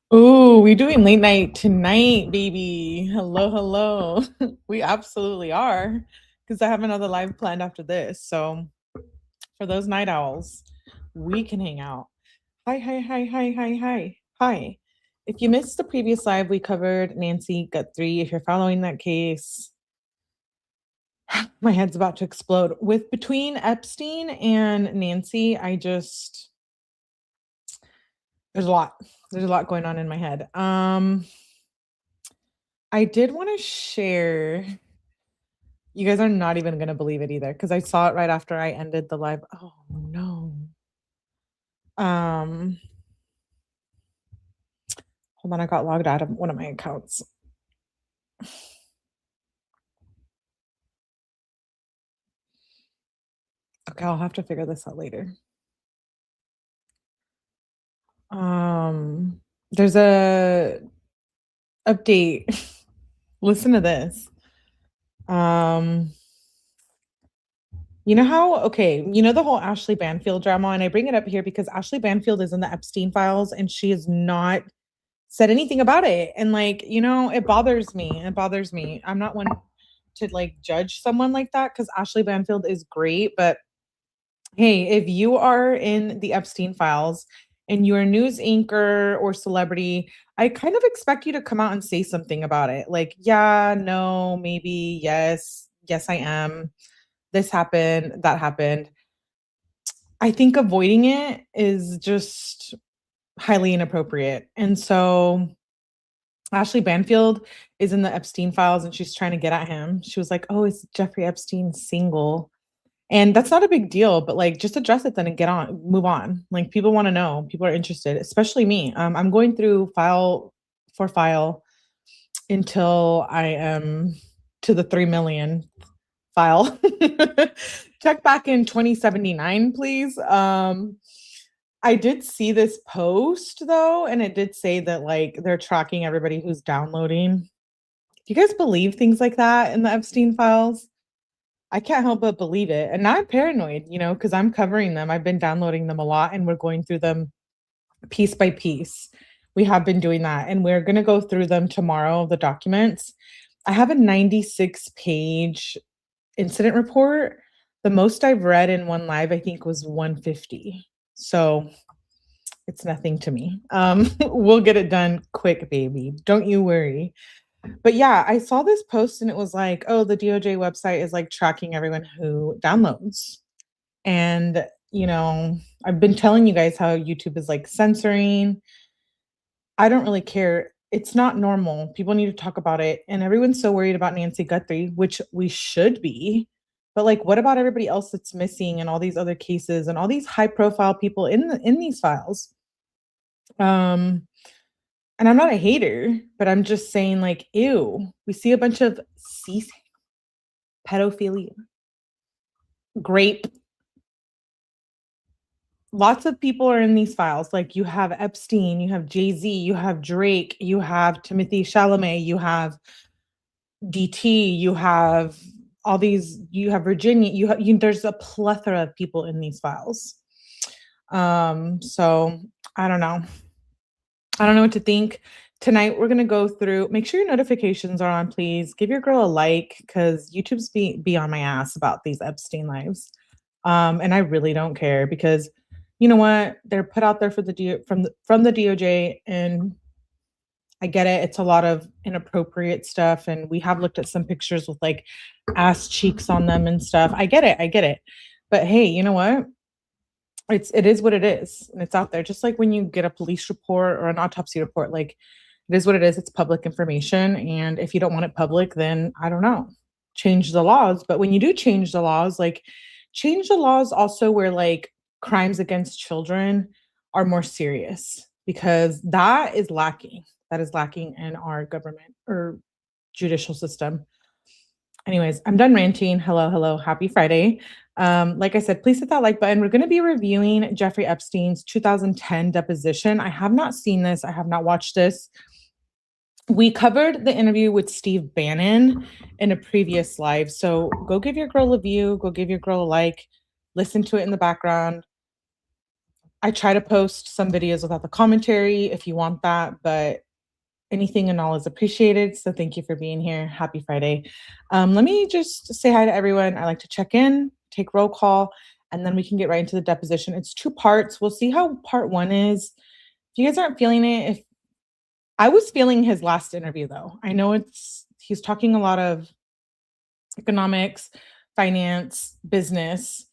Oh, we doing late night tonight, baby. Hello, hello. We absolutely are, because I have another live planned after this. So for those night owls, we can hang out. Hi, hi, hi, hi, hi, hi, hi. If you missed the previous live, we covered Nancy Guthrie. If you're following that case, my head's about to explode. With between Epstein and Nancy, there's a lot. There's a lot going on in my head. I did want to share. You guys are not even gonna believe it either, because I saw it right after I ended the live. Oh no. Um, hold on, I got logged out of one of my accounts. Okay, I'll have to figure this out later. There's a update. Listen to this. Um, you know the whole Ashley Banfield drama, and I bring it up here because Ashley Banfield is in the Epstein files and she has not said anything about it. And it bothers me. It bothers me. I'm not one to judge someone like that because Ashley Banfield is great. But hey, if you are in the Epstein files and you're a news anchor or celebrity, I kind of expect you to come out and say something about it. Like, yeah, no, maybe, yes, I am. This happened, that happened. I think avoiding it is just highly inappropriate. And so Ashley Banfield is in the Epstein files and she's trying to get at him. She was like, "Oh, is Jeffrey Epstein single?" And that's not a big deal, but just address it then and get on, move on. Like people want to know, people are interested, especially me. I'm going through file for file until I am to the 3 million file. Check back in 2079, please. I did see this post though, and it did say that they're tracking everybody who's downloading. Do you guys believe things like that in the Epstein files? I can't help but believe it. And now I'm paranoid, because I'm covering them. I've been downloading them a lot and we're going through them piece by piece. We have been doing that. And we're going to go through them tomorrow, the documents. I have a 96-page incident report. The most I've read in one live, I think, was 150. So it's nothing to me. We'll get it done quick, baby. Don't you worry. But yeah, I saw this post and it was like, oh, the DOJ website is tracking everyone who downloads. And, I've been telling you guys how YouTube is censoring. I don't really care. It's not normal. People need to talk about it. And everyone's so worried about Nancy Guthrie, which we should be. But what about everybody else that's missing and all these other cases and all these high profile people in these files? Um, and I'm not a hater, but I'm just saying ew, we see a bunch of pedophilia, grape. Lots of people are in these files. You have Epstein, you have Jay-Z, you have Drake, you have Timothée Chalamet, you have DT, you have all these, you have Virginia, there's a plethora of people in these files. So I don't know. I don't know what to think. Tonight we're gonna go through. Make sure your notifications are on, please. Give your girl a like because YouTube's be on my ass about these Epstein lives. And I really don't care because you know what? They're put out there for from the DOJ, and I get it. It's a lot of inappropriate stuff, and we have looked at some pictures with ass cheeks on them and stuff. I get it. I get it. But hey, you know what? It is what it is, and it's out there. Just like when you get a police report or an autopsy report, it is what it is. It's public information, and if you don't want it public, then I don't know, change the laws. But when you do change the laws, change the laws also where crimes against children are more serious because that is lacking. That is lacking in our government or judicial system. Anyways, I'm done ranting. Hello, hello. Happy Friday. Like I said, please hit that like button. We're going to be reviewing Jeffrey Epstein's 2010 deposition. I have not seen this. I have not watched this. We covered the interview with Steve Bannon in a previous live. So go give your girl a view. Go give your girl a like. Listen to it in the background. I try to post some videos without the commentary if you want that, but anything and all is appreciated. So thank you for being here. Happy Friday. Let me just say hi to everyone. I like to check in, take roll call, and then we can get right into the deposition. It's 2 parts. We'll see how part 1 is. If you guys aren't feeling it, if I was feeling his last interview though. I know he's talking a lot of economics, finance, business.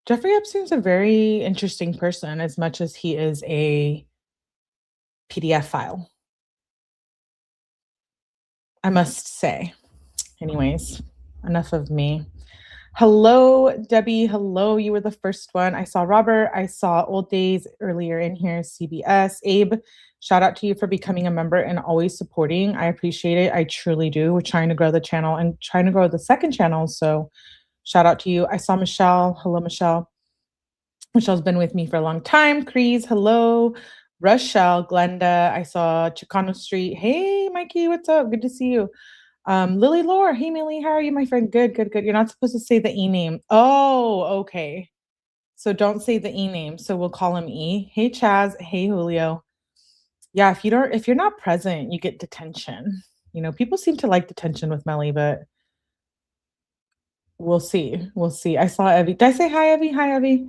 Jeffrey Epstein's a very interesting person as much as he is a PDF file, I must say. Anyways, enough of me. Hello, Debbie. Hello, you were the first one. I saw Robert. I saw Old Days earlier in here, CBS. Abe, shout out to you for becoming a member and always supporting. I appreciate it. I truly do. We're trying to grow the channel and trying to grow the second channel. So shout out to you. I saw Michelle. Hello, Michelle. Michelle's been with me for a long time. Crease, hello. Rochelle, Glenda. I saw Chicano Street. Hey, Mikey, what's up? Good to see you. Lily Lore. Hey, Millie, how are you, my friend? Good, good, good. You're not supposed to say the E name. Oh, okay. So don't say the E name. So we'll call him E. Hey, Chaz. Hey, Julio. Yeah, if you're not present, you get detention. You know, people seem to like detention with Melly, but we'll see. We'll see. I saw Evie. Did I say hi, Evie? Hi, Evie.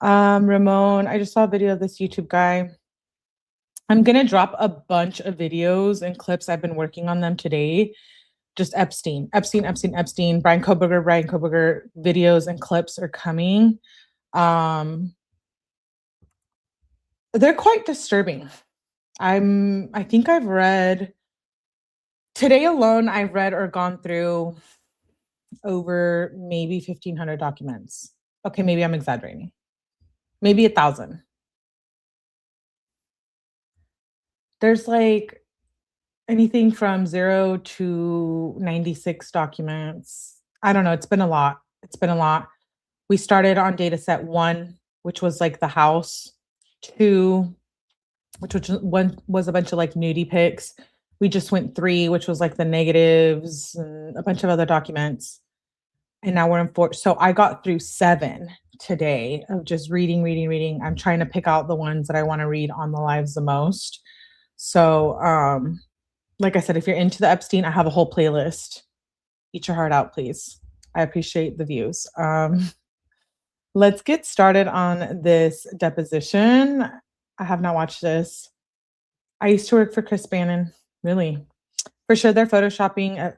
Ramon, I just saw a video of this YouTube guy. I'm gonna drop a bunch of videos and clips. I've been working on them today. Just Epstein, Brian Koberger videos and clips are coming. They're quite disturbing. I think I've read today alone, I've read or gone through over maybe 1,500 documents. Okay, maybe I'm exaggerating. Maybe 1,000. There's like anything from 0 to 96 documents. I don't know. It's been a lot. It's been a lot. We started on data set 1, which was like the house. 2, which one was a bunch of like nudie pics. We just went 3, which was like the negatives and a bunch of other documents. And now we're in 4. So I got through 7 today of just reading. I'm trying to pick out the ones that I want to read on the lives the most. So, like I said, if you're into the Epstein, I have a whole playlist. Eat your heart out, please. I appreciate the views. Let's get started on this deposition. I have not watched this. I used to work for Chris Bannon, really. For sure, they're photoshopping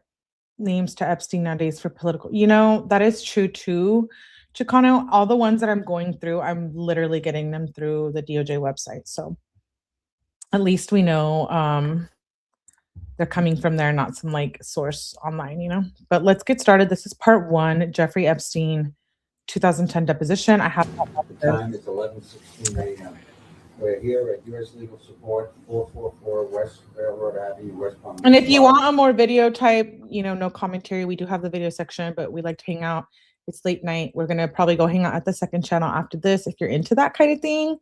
names to Epstein nowadays for political. You know, that is true too. Chicano, all the ones that I'm going through, I'm literally getting them through the DOJ website. So at least we know they're coming from there, not some like source online, you know. But let's get started. This is part 1, Jeffrey Epstein, 2010 deposition. I have the time is 11:16 a.m. We're here at U.S. Legal Support, 444 West Railroad Avenue, West Palm Beach. And if you want a more video type, you know, no commentary, we do have the video section, but we like to hang out. It's late night. We're gonna probably go hang out at the second channel after this. If you're into that kind of thing,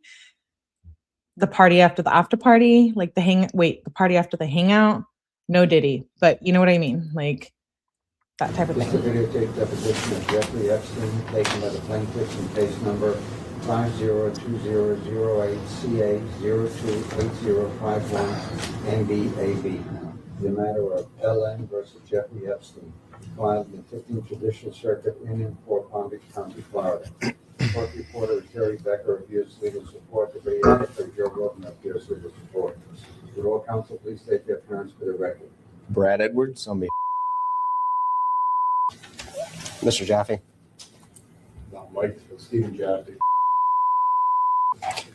the party after the after party, like the party after the hangout. No Diddy, but you know what I mean, like that type of thing. This is a videotape deposition of Jeffrey Epstein taken by the plaintiffs in case number 5020CA028051NBAB. The matter of LN versus Jeffrey Epstein, filed in the 15th Judicial Circuit in Fort Palm Beach County, Florida. Court reporter is Jerry Becker of U.S. Legal Support. The videographer Joe Wilton of U.S. Legal Support. Would all counsel please state their appearance for the record? Brad Edwards on behalf. Mr. Jaffe. Mike, Stephen Jaffe.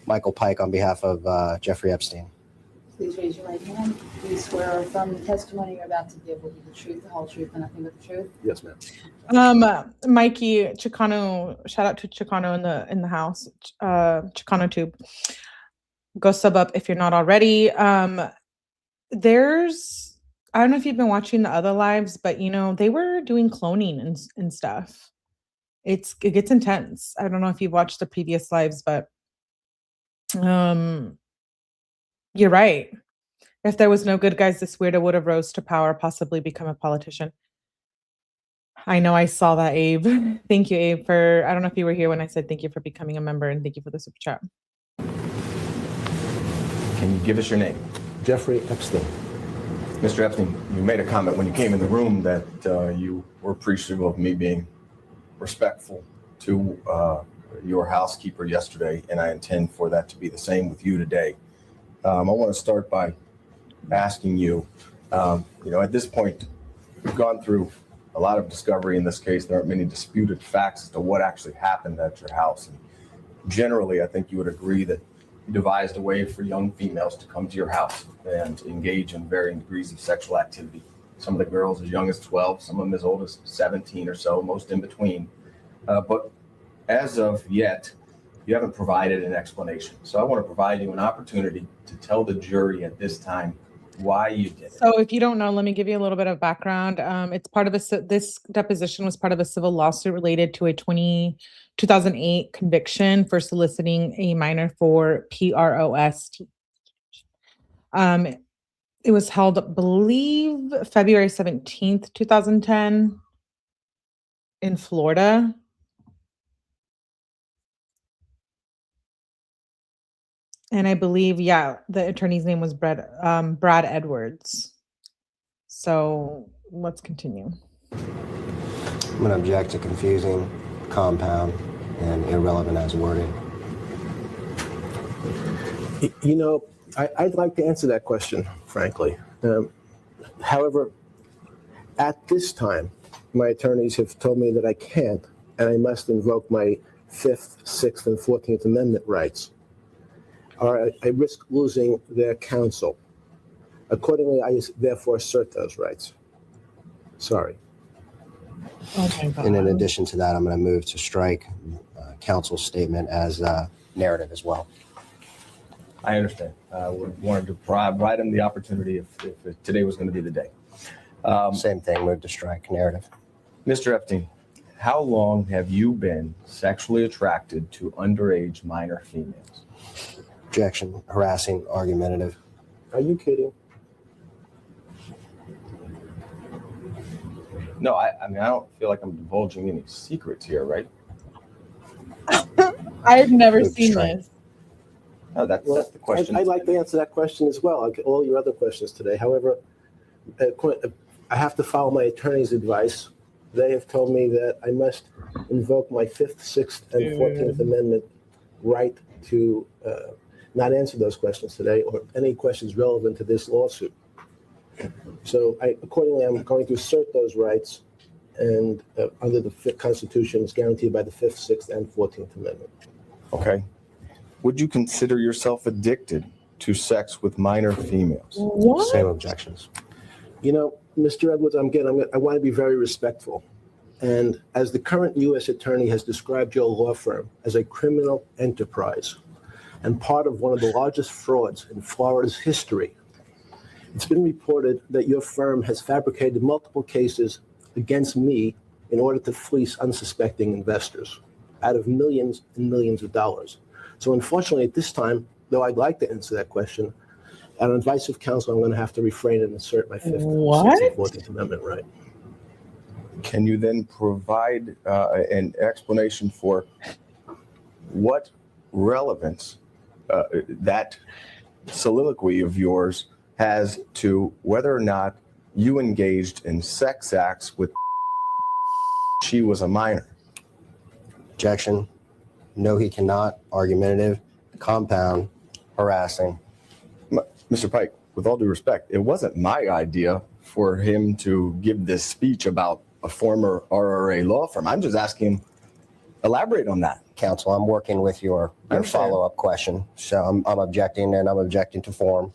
Michael Pike on behalf of Jeffrey Epstein. Please raise your right hand. Do you swear or affirm the testimony you're about to give will be the truth, the whole truth, and nothing but the truth? Yes, ma'am. Mikey, Chicano, shout out to Chicano in the house. Chicano Tube. Go sub up if you're not already. There's, I don't know if you've been watching the other lives, but you know, they were doing cloning and stuff. It gets intense. I don't know if you've watched the previous lives, but you're right. If there was no good guys, this weirdo would have rose to power, possibly become a politician. I know I saw that, Abe. Thank you, Abe, for, I don't know if you were here when I said thank you for becoming a member and thank you for the super chat. Can you give us your name? Jeffrey Epstein. Mr. Epstein, you made a comment when you came in the room that you were appreciative of me being respectful to your housekeeper yesterday, and I intend for that to be the same with you today. I want to start by asking you, at this point, we've gone through a lot of discovery in this case. There aren't many disputed facts as to what actually happened at your house. And generally, I think you would agree that you devised a way for young females to come to your house and engage in varying degrees of sexual activity. Some of the girls as young as 12, some of them as old as 17 or so, most in between. But as of yet, you haven't provided an explanation. So I want to provide you an opportunity to tell the jury at this time why you did it. So if you don't know, let me give you a little bit of background. It's part of this deposition was part of a civil lawsuit related to a 2008 conviction for soliciting a minor for PROST. It was held, I believe, February 17th, 2010 in Florida. And I believe, the attorney's name was Brad Edwards. So let's continue. I'm going to object to confusing, compound, and irrelevant as worded. I'd like to answer that question, frankly. However, at this time, my attorneys have told me that I can't, and I must invoke my 5th, 6th, and 14th Amendment rights, or I risk losing their counsel. Accordingly, I therefore assert those rights. Sorry. And in addition to that, I'm going to move to strike counsel's statement as narrative as well. I understand. Wanted to provide him the opportunity if today was going to be the day. Same thing, move to strike narrative. Mr. Epstein, how long have you been sexually attracted to underage minor females? Objection, harassing, argumentative. Are you kidding? No, I don't feel like I'm divulging any secrets here, right? I've never Move to seen strike. this. No, that's the question. I'd like to answer that question as well, like all your other questions today. However, I have to follow my attorney's advice. They have told me that I must invoke my 5th, 6th, and 14th Amendment right to not answer those questions today or any questions relevant to this lawsuit. So accordingly, I'm going to assert those rights, and under the Constitution, it's guaranteed by the 5th, 6th, and 14th Amendment. Okay. Would you consider yourself addicted to sex with minor females? What? Same objections. Mr. Edwards, I want to be very respectful. And as the current U.S. attorney has described your law firm as a criminal enterprise and part of one of the largest frauds in Florida's history, it's been reported that your firm has fabricated multiple cases against me in order to fleece unsuspecting investors out of millions and millions of dollars. So unfortunately, at this time, though I'd like to answer that question, on advice of counsel, I'm going to have to refrain and assert my 5th, 6th, and 14th Amendment right. Can you then provide an explanation for what relevance that soliloquy of yours has to whether or not you engaged in sex acts with she was a minor? Objection. No, he cannot. Argumentative, compound, harassing. Mr. Pike, with all due respect, it wasn't my idea for him to give this speech about a former RRA law firm. I'm just asking him, elaborate on that. Counsel, I'm working with your follow-up question. So I'm objecting, and I'm objecting to form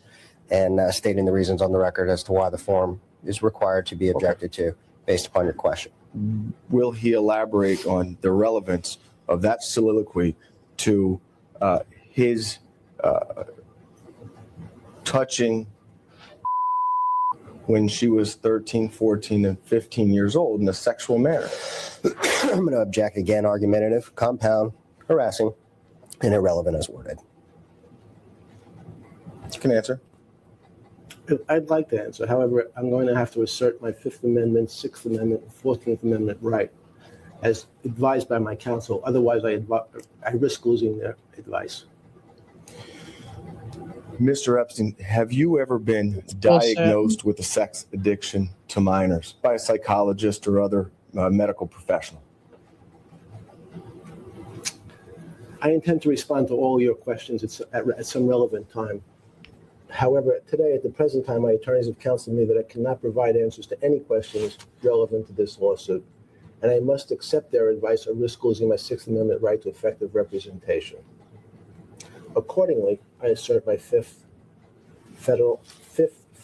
and stating the reasons on the record as to why the form is required to be objected to based upon your question. Will he elaborate on the relevance of that soliloquy to his touching when she was 13, 14, and 15 years old in a sexual manner? I'm going to object again, argumentative, compound, harassing, and irrelevant as worded. You can answer. I'd like to answer. However, I'm going to have to assert my Fifth Amendment, Sixth Amendment, and 14th Amendment right as advised by my counsel. Otherwise, I risk losing their advice. Mr. Epstein, have you ever been bullshit. diagnosed with a sex addiction to minors by a psychologist or other medical professional? I intend to respond to all your questions at some relevant time. However, today, at the present time, my attorneys have counseled me that I cannot provide answers to any questions relevant to this lawsuit, and I must accept their advice or risk losing my Sixth Amendment right to effective representation. Accordingly, I assert my Fifth,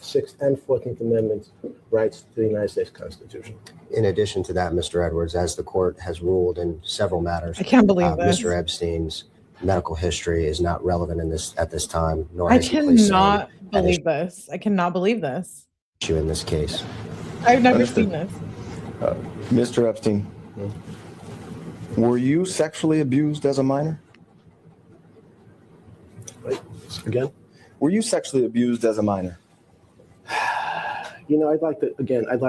Sixth, and 14th Amendment rights to the United States Constitution. In addition to that, Mr. Edwards, as the court has ruled in several matters, I can't believe this. Mr. Epstein's medical history is not relevant at this time, nor I has he placed cannot an believe this. I cannot believe this. issue in this case. I've never Understood. seen this. Mr. Epstein, were you sexually abused as a minor? Right? Again? Were you sexually abused as a minor? You know, I'd like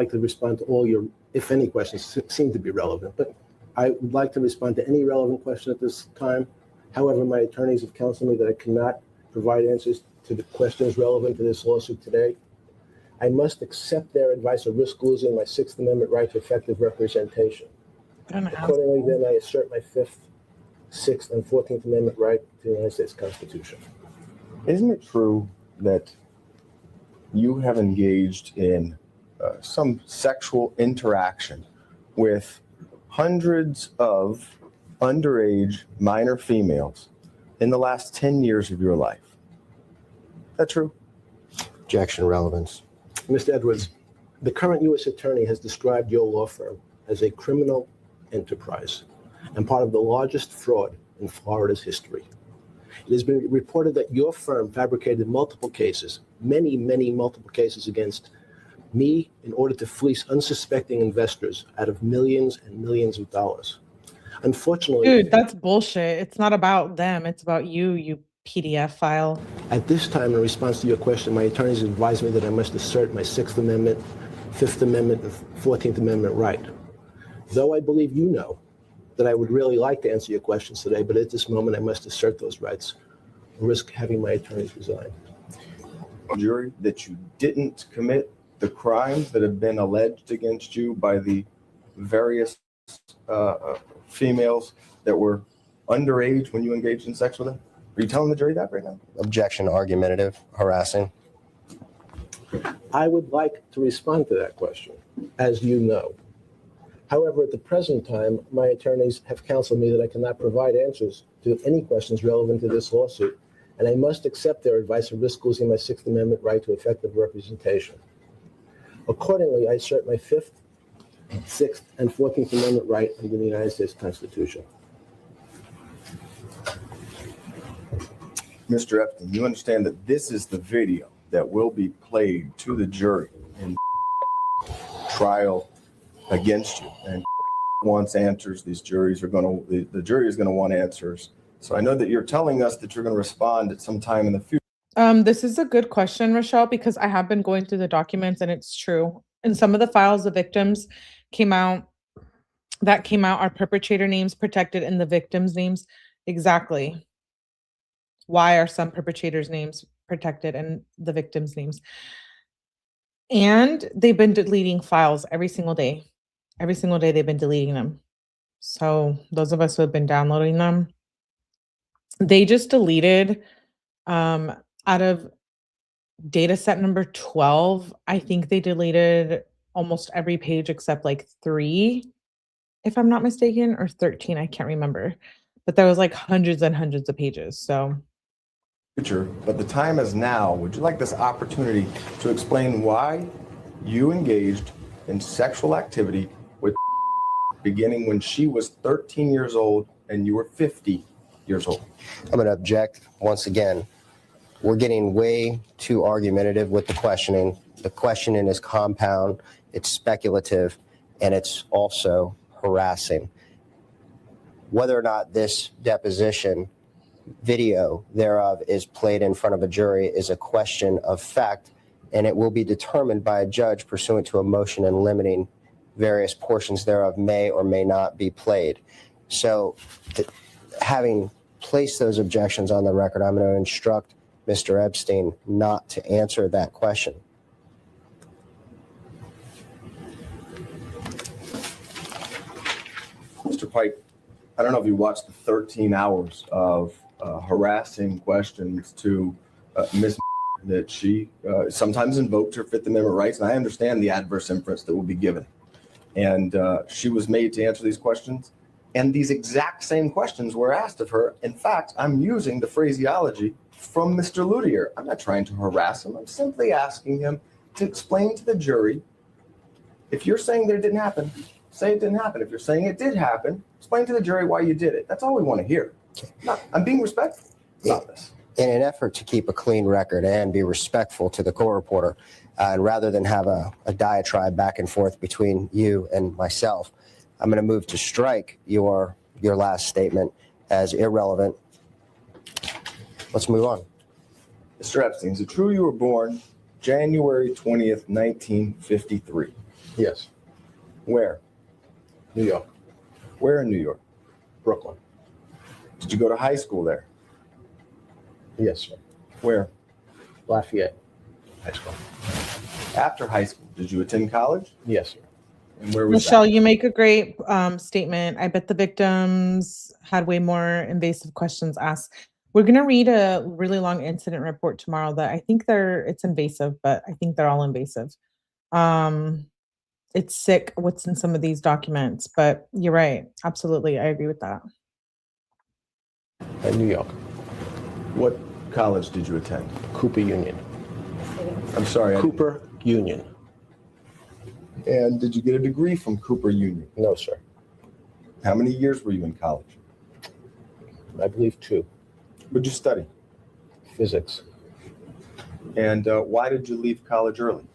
to respond to all your, if any, questions seem to be relevant, but I would like to respond to any relevant question at this time. However, my attorneys have counseled me that I cannot provide answers to the questions relevant to this lawsuit today. I must accept their advice or risk losing my Sixth Amendment right to effective representation. I don't know. Accordingly, then, I assert my Fifth, Sixth, and 14th Amendment right to the United States Constitution. Isn't it true that you have engaged in some sexual interaction with hundreds of underage minor females in the last 10 years of your life? Is that true? Objection, relevance. Mr. Edwards, the current U.S. Attorney has described your law firm as a criminal enterprise and part of the largest fraud in Florida's history. It has been reported that your firm fabricated multiple cases, many multiple cases against me in order to fleece unsuspecting investors out of millions and millions of dollars. Unfortunately, Dude, that's bullshit. It's not about them. It's about you, you PDF file. at this time, in response to your question, my attorneys advised me that I must assert my Sixth Amendment, Fifth Amendment, and 14th Amendment right. Though I believe you know that I would really like to answer your questions today, but at this moment I must assert those rights and risk having my attorneys resign. Jury, that you didn't commit the crimes that have been alleged against you by the various females that were underage when you engaged in sex with them? Are you telling the jury that right now? Objection, argumentative, harassing. I would like to respond to that question, as you know. However, at the present time, my attorneys have counseled me that I cannot provide answers to any questions relevant to this lawsuit, and I must accept their advice and risk losing my Sixth Amendment right to effective representation. Accordingly, I assert my Fifth, Sixth, and 14th Amendment right under the United States Constitution. Mr. Epstein, you understand that this is the video that will be played to the jury in trial against you, and wants answers. These juries are going to, the jury is going to want answers. So I know that you're telling us that you're going to respond at some time in the future. This is a good question, Rochelle, because I have been going through the documents and it's true. And some of the files the victims came out are perpetrator names protected and the victims' names. Exactly. Why are some perpetrators' names protected and the victims' names? And they've been deleting files every single day. Every single day they've been deleting them. So those of us who have been downloading them, they just deleted out of data set number 12, I think they deleted almost every page except like 3, if I'm not mistaken, or 13, I can't remember. But there was like hundreds and hundreds of pages. So Future, but the time is now. Would you like this opportunity to explain why you engaged in sexual activity with beginning when she was 13 years old and you were 50 years old? I'm going to object once again. We're getting way too argumentative with the questioning. The questioning is compound, it's speculative, and it's also harassing. Whether or not this deposition video thereof is played in front of a jury is a question of fact and it will be determined by a judge pursuant to a motion in limiting various portions thereof may or may not be played. So having placed those objections on the record, I'm going to instruct Mr. Epstein not to answer that question. Mr. Pike, I don't know if you watched the 13 hours of harassing questions to Ms. that she sometimes invoked her Fifth Amendment rights, and I understand the adverse inference that will be given. And she was made to answer these questions, and these exact same questions were asked of her. In fact, I'm using the phraseology from Mr. Loudier. I'm not trying to harass him. I'm simply asking him to explain to the jury, if you're saying that it didn't happen, say it didn't happen. If you're saying it did happen, explain to the jury why you did it. That's all we want to hear. I'm being respectful about this. In an effort to keep a clean record and be respectful to the court reporter, and rather than have a diatribe back and forth between you and myself, I'm going to move to strike your last statement as irrelevant. Let's move on. Mr. Epstein, is it true you were born January 20th, 1953? Yes. Where? New York. Where in New York? Brooklyn. Did you go to high school there? Yes, sir. Where? Lafayette High School. After high school, did you attend college? Yes, sir. And where was Michelle, that? you make a great statement. I bet the victims had way more invasive questions asked. We're going to read a really long incident report tomorrow that I think it's invasive, but I think they're all invasive. It's sick what's in some of these documents, but you're right. Absolutely. I agree with that. In New York. What college did you attend? Cooper Union. I'm sorry. Cooper Union. And did you get a degree from Cooper Union? No, sir. How many years were you in college? I believe 2. What did you study? Physics. And why did you leave college early?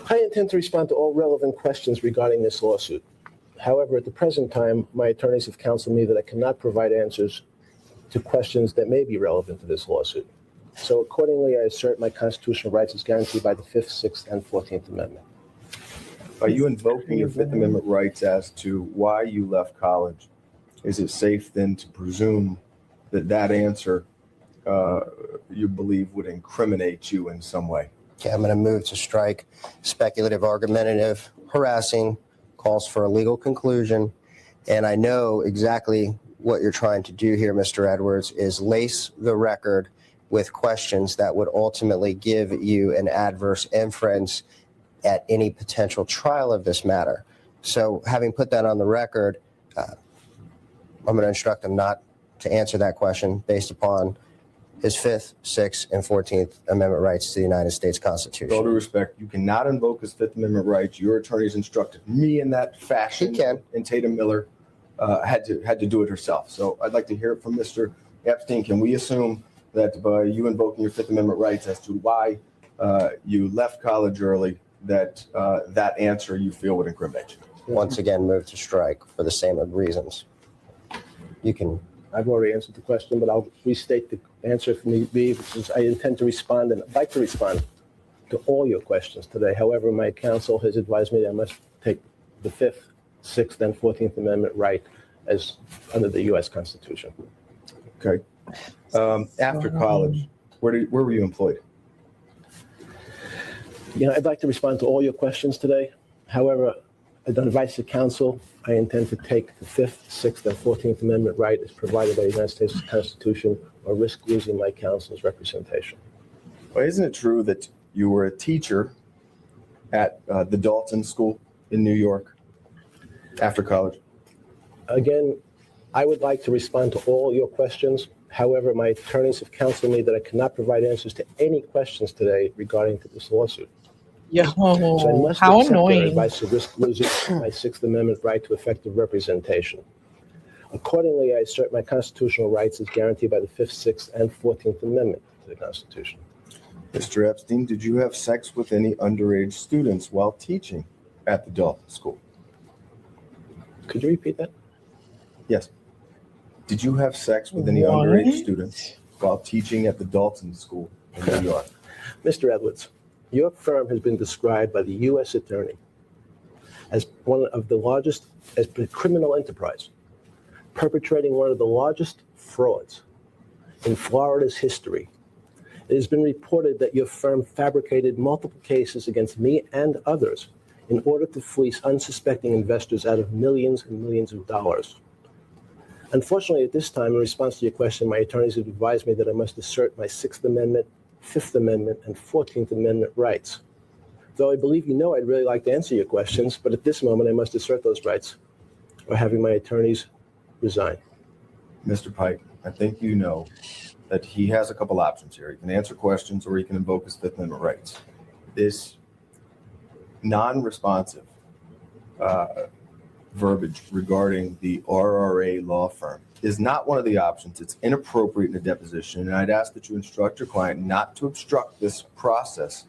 I intend to respond to all relevant questions regarding this lawsuit. However, at the present time, my attorneys have counseled me that I cannot provide answers to questions that may be relevant to this lawsuit. So accordingly, I assert my constitutional rights as guaranteed by the 5th, 6th, and 14th Amendment. Are you invoking your Fifth Amendment rights as to why you left college? Is it safe then to presume that that answer you believe would incriminate you in some way? Okay, I'm going to move to strike speculative, argumentative, harassing, calls for a legal conclusion. And I know exactly what you're trying to do here, Mr. Edwards, is lace the record with questions that would ultimately give you an adverse inference at any potential trial of this matter. So having put that on the record, I'm going to instruct him not to answer that question based upon his 5th, 6th, and 14th Amendment rights to the United States Constitution. With all due respect, you cannot invoke his Fifth Amendment rights. Your attorneys instructed me in that fashion. He can. And Tatum Miller had to do it herself. So I'd like to hear it from Mr. Epstein. Can we assume that by you invoking your Fifth Amendment rights as to why you left college early, that that answer you feel would incriminate you? Once again, move to strike for the same reasons. You can. I've already answered the question, but I'll restate the answer if need be, which is I intend to respond, and I'd like to respond to all your questions today. However, my counsel has advised me that I must take the 5th, 6th, and 14th Amendment right as under the U.S. Constitution. Okay. After college, where were you employed? I'd like to respond to all your questions today. However, as advice of counsel, I intend to take the 5th, 6th, and 14th Amendment right as provided by the United States Constitution or risk losing my counsel's representation. Well, isn't it true that you were a teacher at the Dalton School in New York after college? Again, I would like to respond to all your questions. However, my attorneys have counseled me that I cannot provide answers to any questions today regarding to this lawsuit. Yo, So I must how accept their annoying. advice to risk losing my 6th Amendment right to effective representation. Accordingly, I assert my constitutional rights as guaranteed by the 5th, 6th, and 14th Amendment to the Constitution. Mr. Epstein, did you have sex with any underage students while teaching at the Dalton School? Could you repeat that? Yes. Did you have sex with any What? underage students while teaching at the Dalton School in New York. Mr. Edwards, your firm has been described by the U.S. Attorney as one of the largest, as a criminal enterprise, perpetrating one of the largest frauds in Florida's history. It has been reported that your firm fabricated multiple cases against me and others in order to fleece unsuspecting investors out of millions and millions of dollars. Unfortunately, at this time, in response to your question, my attorneys have advised me that I must assert my Sixth Amendment, Fifth Amendment, and 14th Amendment rights. Though I believe you know I'd really like to answer your questions, but at this moment I must assert those rights or having my attorneys resign. Mr. Pike, I think you know that he has a couple options here. He can answer questions or he can invoke his Fifth Amendment rights. This non-responsive verbiage regarding the RRA law firm is not one of the options. It's inappropriate in a deposition, and I'd ask that you instruct your client not to obstruct this process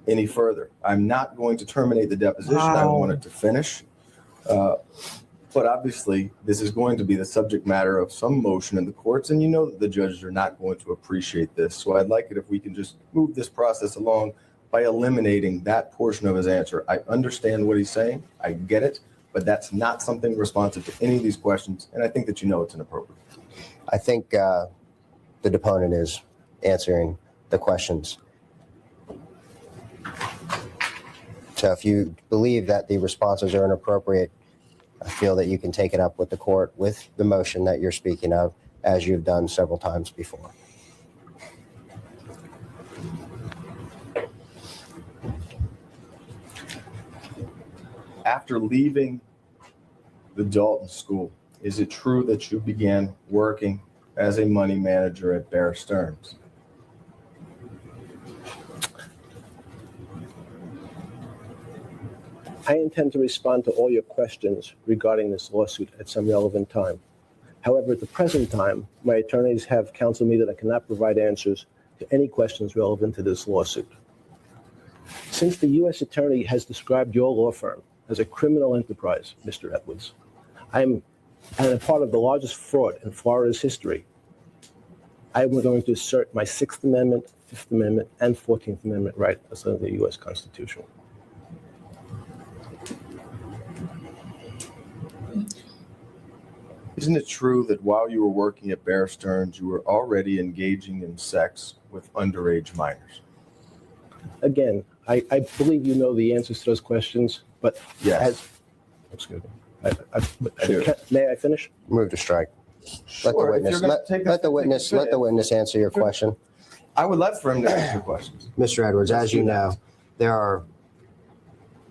any further. I'm not going to terminate the deposition. I want it to finish. But obviously, this is going to be the subject matter of some motion in the courts, and you know that the judges are not going to appreciate this. So I'd like it if we can just move this process along by eliminating that portion of his answer. I understand what he's saying. I get it. But that's not something responsive to any of these questions, and I think that you know it's inappropriate. I think the deponent is answering the questions. So if you believe that the responses are inappropriate, I feel that you can take it up with the court with the motion that you're speaking of, as you've done several times before. After leaving the Dalton School, is it true that you began working as a money manager at Bear Stearns? I intend to respond to all your questions regarding this lawsuit at some relevant time. However, at the present time, my attorneys have counseled me that I cannot provide answers to any questions relevant to this lawsuit. Since the U.S. Attorney has described your law firm as a criminal enterprise, Mr. Edwards, I'm a part of the largest fraud in Florida's history. I am going to assert my Sixth Amendment, Fifth Amendment, and 14th Amendment right as under the U.S. Constitution. Isn't it true that while you were working at Bear Stearns, you were already engaging in sex with underage minors? Again, I believe you know the answers to those questions, but Yes. excuse me. May I finish? Move to strike. Sure, Let the witness answer your question. I would love for him to answer your questions. Mr. Edwards, as you know, there are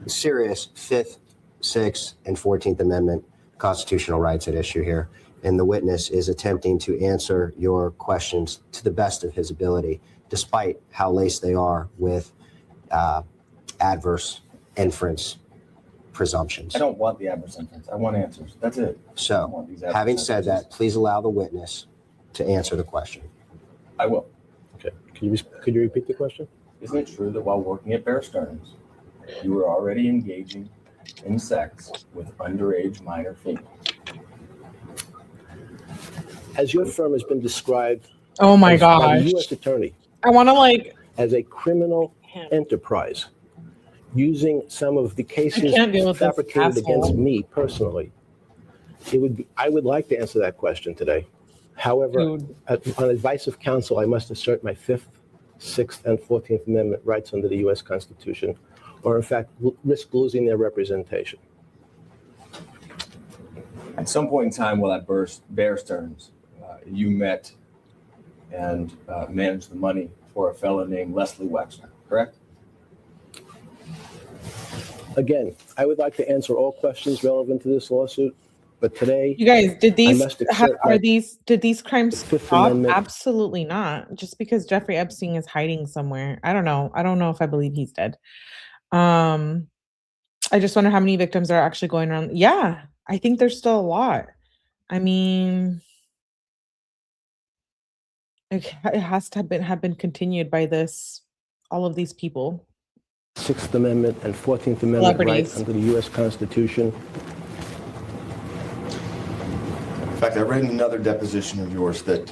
serious Fifth, Sixth, and 14th Amendment constitutional rights at issue here, and the witness is attempting to answer your questions to the best of his ability, despite how laced they are with adverse inference presumptions. I don't want the adverse inference. I want answers. That's it. So, having said that, please allow the witness to answer the question. I will. Okay. Could you repeat the question? Isn't it true that while working at Bear Stearns, you were already engaging in sex with underage minor females? As your firm has been described Oh my by the gosh. U.S. Attorney I want to as a criminal enterprise, using some of the cases can't deal with this fabricated against asshole. me personally, I would like to answer that question today. However, Dude. on advice of counsel, I must assert my Fifth, Sixth, and 14th Amendment rights under the U.S. Constitution, or in fact, risk losing their representation. At some point in time while at Bear Stearns, you met and managed the money for a fellow named Leslie Wexner, correct? Again, I would like to answer all questions relevant to this lawsuit, but today, You guys, did these must accept did these crimes Fifth stop? Amendment. Absolutely not. Just because Jeffrey Epstein is hiding somewhere. I don't know. I don't know if I believe he's dead. I just wonder how many victims are actually going around. Yeah, I think there's still a lot. I mean, it has to have been continued by all of these people. Sixth Amendment and 14th Amendment Celebrities. rights under the U.S. Constitution. In fact, I read in another deposition of yours that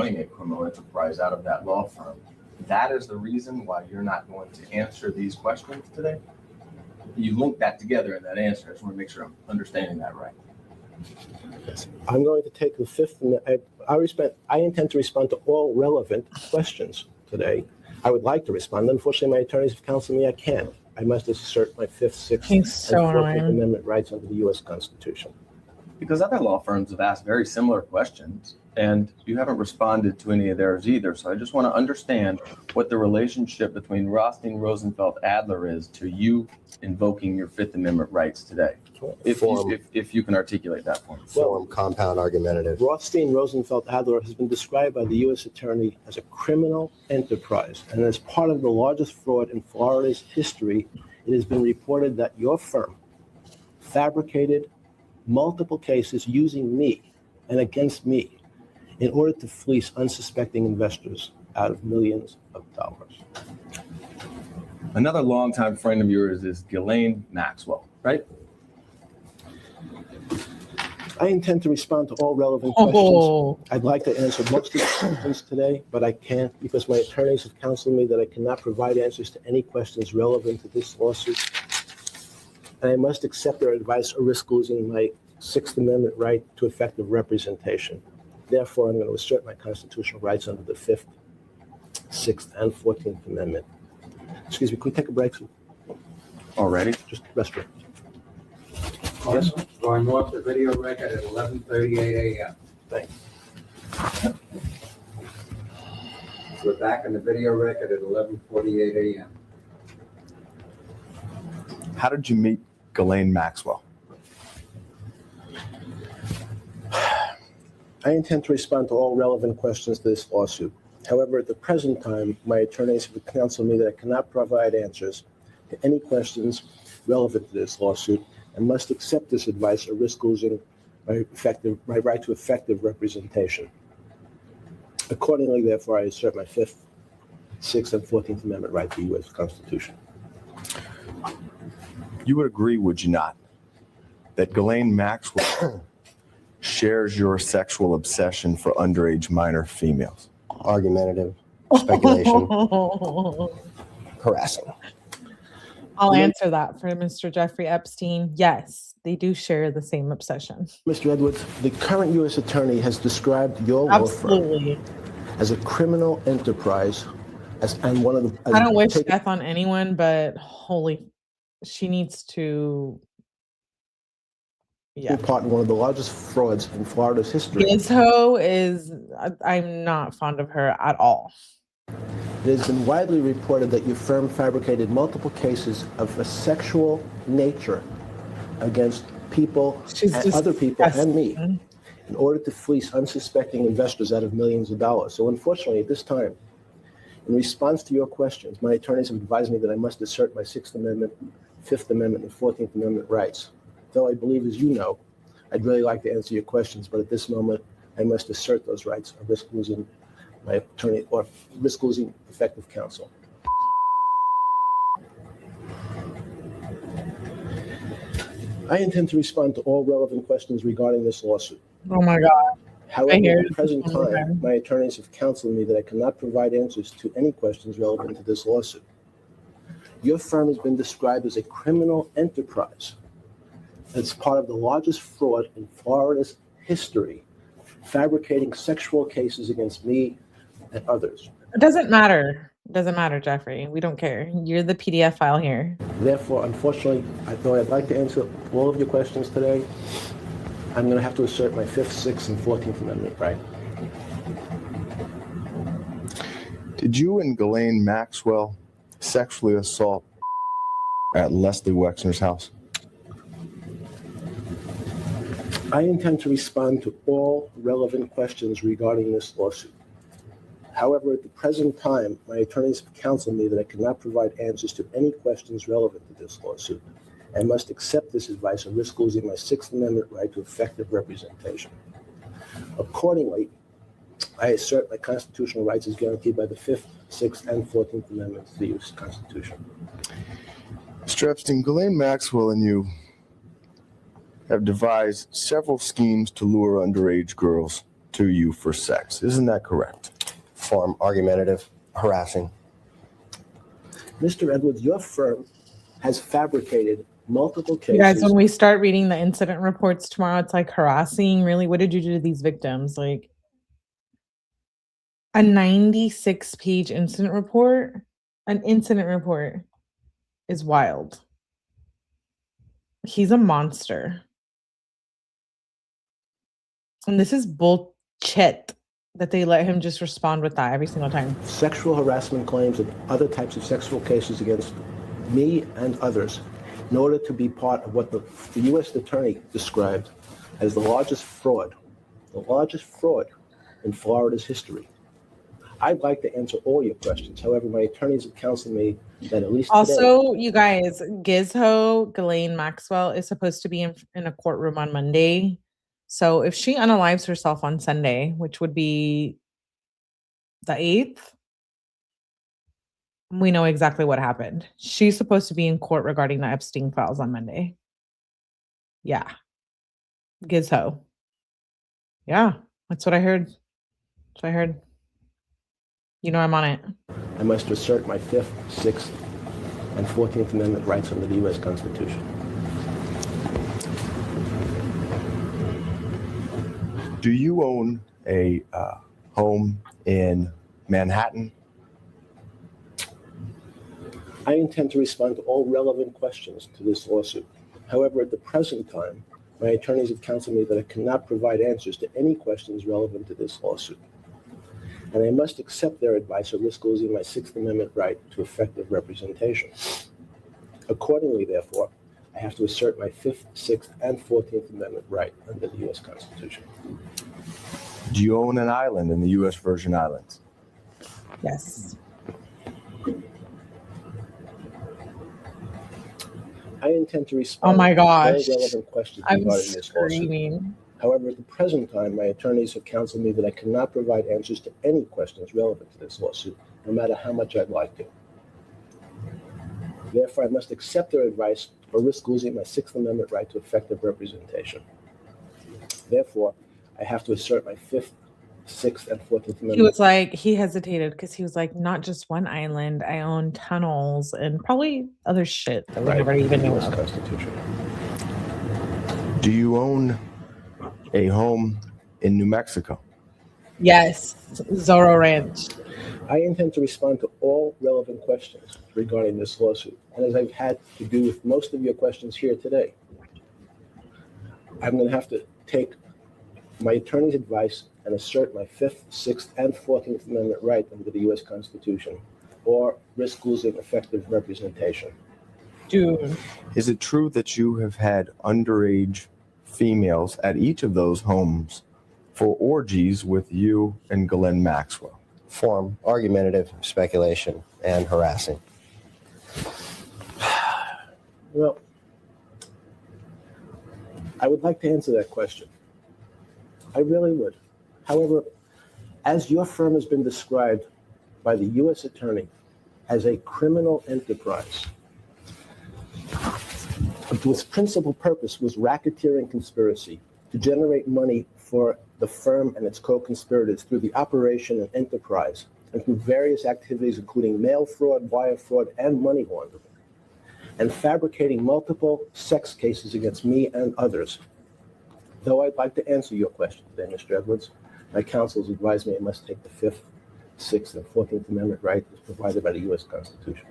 running a criminal enterprise out of that law firm. That is the reason why you're not going to answer these questions today? You link that together in that answer. I just want to make sure I'm understanding that right. I'm going to take the fifth, I intend to respond to all relevant questions today. I would like to respond. Unfortunately, my attorneys have counseled me I can't. I must assert my Fifth, Sixth, He's and so 14th annoying. Amendment rights under the U.S. Constitution. Because other law firms have asked very similar questions, and you haven't responded to any of theirs either. So I just want to understand what the relationship between 𝗏𝗏𝗏𝗏𝗏𝗏 is to you invoking your Fifth Amendment rights today. If you can articulate that for me. Form, compound, argumentative. Rothstein-Rosenfeld-Adler has been described by the U.S. Attorney as a criminal enterprise. And as part of the largest fraud in Florida's history, it has been reported that your firm fabricated multiple cases using me and against me in order to fleece unsuspecting investors out of millions of dollars. Another longtime friend of yours is Ghislaine Maxwell, right? I intend to respond to all relevant questions. Oh, I'd like to answer most of the questions today, but I can't because my attorneys have counseled me that I cannot provide answers to any questions relevant to this lawsuit. And I must accept their advice or risk losing my Sixth Amendment right to effective representation. Therefore, I'm going to assert my constitutional rights under the Fifth, Sixth, and 14th Amendment. Excuse me, could we take a break? Already? Just rest. Yes. Going off the video record at 11:38 a.m. Thanks. We're back in the video record at 11:48 a.m. How did you meet Ghislaine Maxwell? I intend to respond to all relevant questions to this lawsuit. However, at the present time, my attorneys have counseled me that I cannot provide answers to any questions relevant to this lawsuit and must accept this advice or risk losing my right to effective representation. Accordingly, therefore, I assert my 5th, 6th, and 14th Amendment right to the U.S. Constitution. You would agree, would you not, that Ghislaine Maxwell shares your sexual obsession for underage minor females? Argumentative, speculation, harassing. I'll answer that for Mr. Jeffrey Epstein. Yes, they do share the same obsession. Mr. Edwards, the current U.S. Attorney has described your law firm Absolutely. as a criminal enterprise and one of the... I don't wish death on anyone, but she needs to. Yeah. part in one of the largest frauds in Florida's history. I'm not fond of her at all. It has been widely reported that your firm fabricated multiple cases of a sexual nature against people, and other people, and me, in order to fleece unsuspecting investors out of millions of dollars. So unfortunately, at this time, in response to your questions, my attorneys have advised me that I must assert my 6th Amendment, 5th Amendment, and 14th Amendment rights. Though I believe, as you know, I'd really like to answer your questions, but at this moment, I must assert those rights or risk losing my attorney or risk losing effective counsel. I intend to respond to all relevant questions regarding this lawsuit. Oh my God. However, at the present time, my attorneys have counseled me that I cannot provide answers to any questions relevant to this lawsuit. Your firm has been described as a criminal enterprise. It's part of the largest fraud in Florida's history, fabricating sexual cases against me and others. It doesn't matter. It doesn't matter, Jeffrey. We don't care. You're the PDF file here. Therefore, unfortunately, though I'd like to answer all of your questions today, I'm going to have to assert my 5th, 6th, and 14th Amendment right. Did you and Ghislaine Maxwell sexually assault at Leslie Wexner's house? I intend to respond to all relevant questions regarding this lawsuit. However, at the present time, my attorneys have counseled me that I cannot provide answers to any questions relevant to this lawsuit. I must accept this advice or risk losing my 6th Amendment right to effective representation. Accordingly, I assert my constitutional rights as guaranteed by the 5th, 6th, and 14th Amendments to the U.S. Constitution. Mr. Epstein, Ghislaine Maxwell and you have devised several schemes to lure underage girls to you for sex. Isn't that correct? Form, argumentative, harassing. Mr. Edwards, your firm has fabricated multiple cases. You guys, when we start reading the incident reports tomorrow, it's like harassing. Really, what did you do to these victims? Like a 96-page incident report? An incident report is wild. He's a monster. And this is bullshit that they let him just respond with that every single time. Sexual harassment claims and other types of sexual cases against me and others in order to be part of what the U.S. Attorney described as the largest fraud in Florida's history. I'd like to answer all your questions. However, my attorneys have counseled me that at least also, you guys, Ghislaine Maxwell is supposed to be in a courtroom on Monday. So if she unalives herself on Sunday, which would be the 8th, we know exactly what happened. She's supposed to be in court regarding the Epstein files on Monday. Yeah. Gizho. Yeah, that's what I heard. That's what I heard. You know I'm on it. I must assert my 5th, 6th, and 14th Amendment rights under the U.S. Constitution. Do you own a home in Manhattan? I intend to respond to all relevant questions to this lawsuit. However, at the present time, my attorneys have counseled me that I cannot provide answers to any questions relevant to this lawsuit. And I must accept their advice or risk losing my Sixth Amendment right to effective representation. Accordingly, therefore, I have to assert my Fifth, Sixth, and 14th Amendment right under the U.S. Constitution. Do you own an island in the U.S. Virgin Islands? Yes. I intend to respond Oh my to all gosh. relevant questions I'm regarding this lawsuit. screaming. However, at the present time, my attorneys have counseled me that I cannot provide answers to any questions relevant to this lawsuit, no matter how much I'd like to. Therefore, I must accept their advice or risk losing my Sixth Amendment right to effective representation. Therefore, I have to assert my Fifth, Sixth, and 14th Amendment. He was like, he hesitated because he was like, not just one island. I own tunnels and probably other shit that we right never even under knew the U.S. of. Constitution. Do you own a home in New Mexico? Yes, Zorro Ranch. I intend to respond to all relevant questions regarding this lawsuit. And as I've had to do with most of your questions here today, I'm going to have to take my attorney's advice and assert my Fifth, Sixth, and 14th Amendment right under the U.S. Constitution, or risk losing effective representation. Dude. Is it true that you have had underage females at each of those homes for orgies with you and Ghislaine Maxwell? Form, argumentative, speculation, and harassing. Well, I would like to answer that question. I really would. However, as your firm has been described by the U.S. Attorney as a criminal enterprise, its principal purpose was racketeering conspiracy to generate money for the firm and its co-conspirators through the operation and enterprise and through various activities including mail fraud, wire fraud, and money laundering, and fabricating multiple sex cases against me and others. Though I'd like to answer your question today, Mr. Edwards, my counsel has advised me I must take the Fifth, Sixth, and 14th Amendment right as provided by the U.S. Constitution.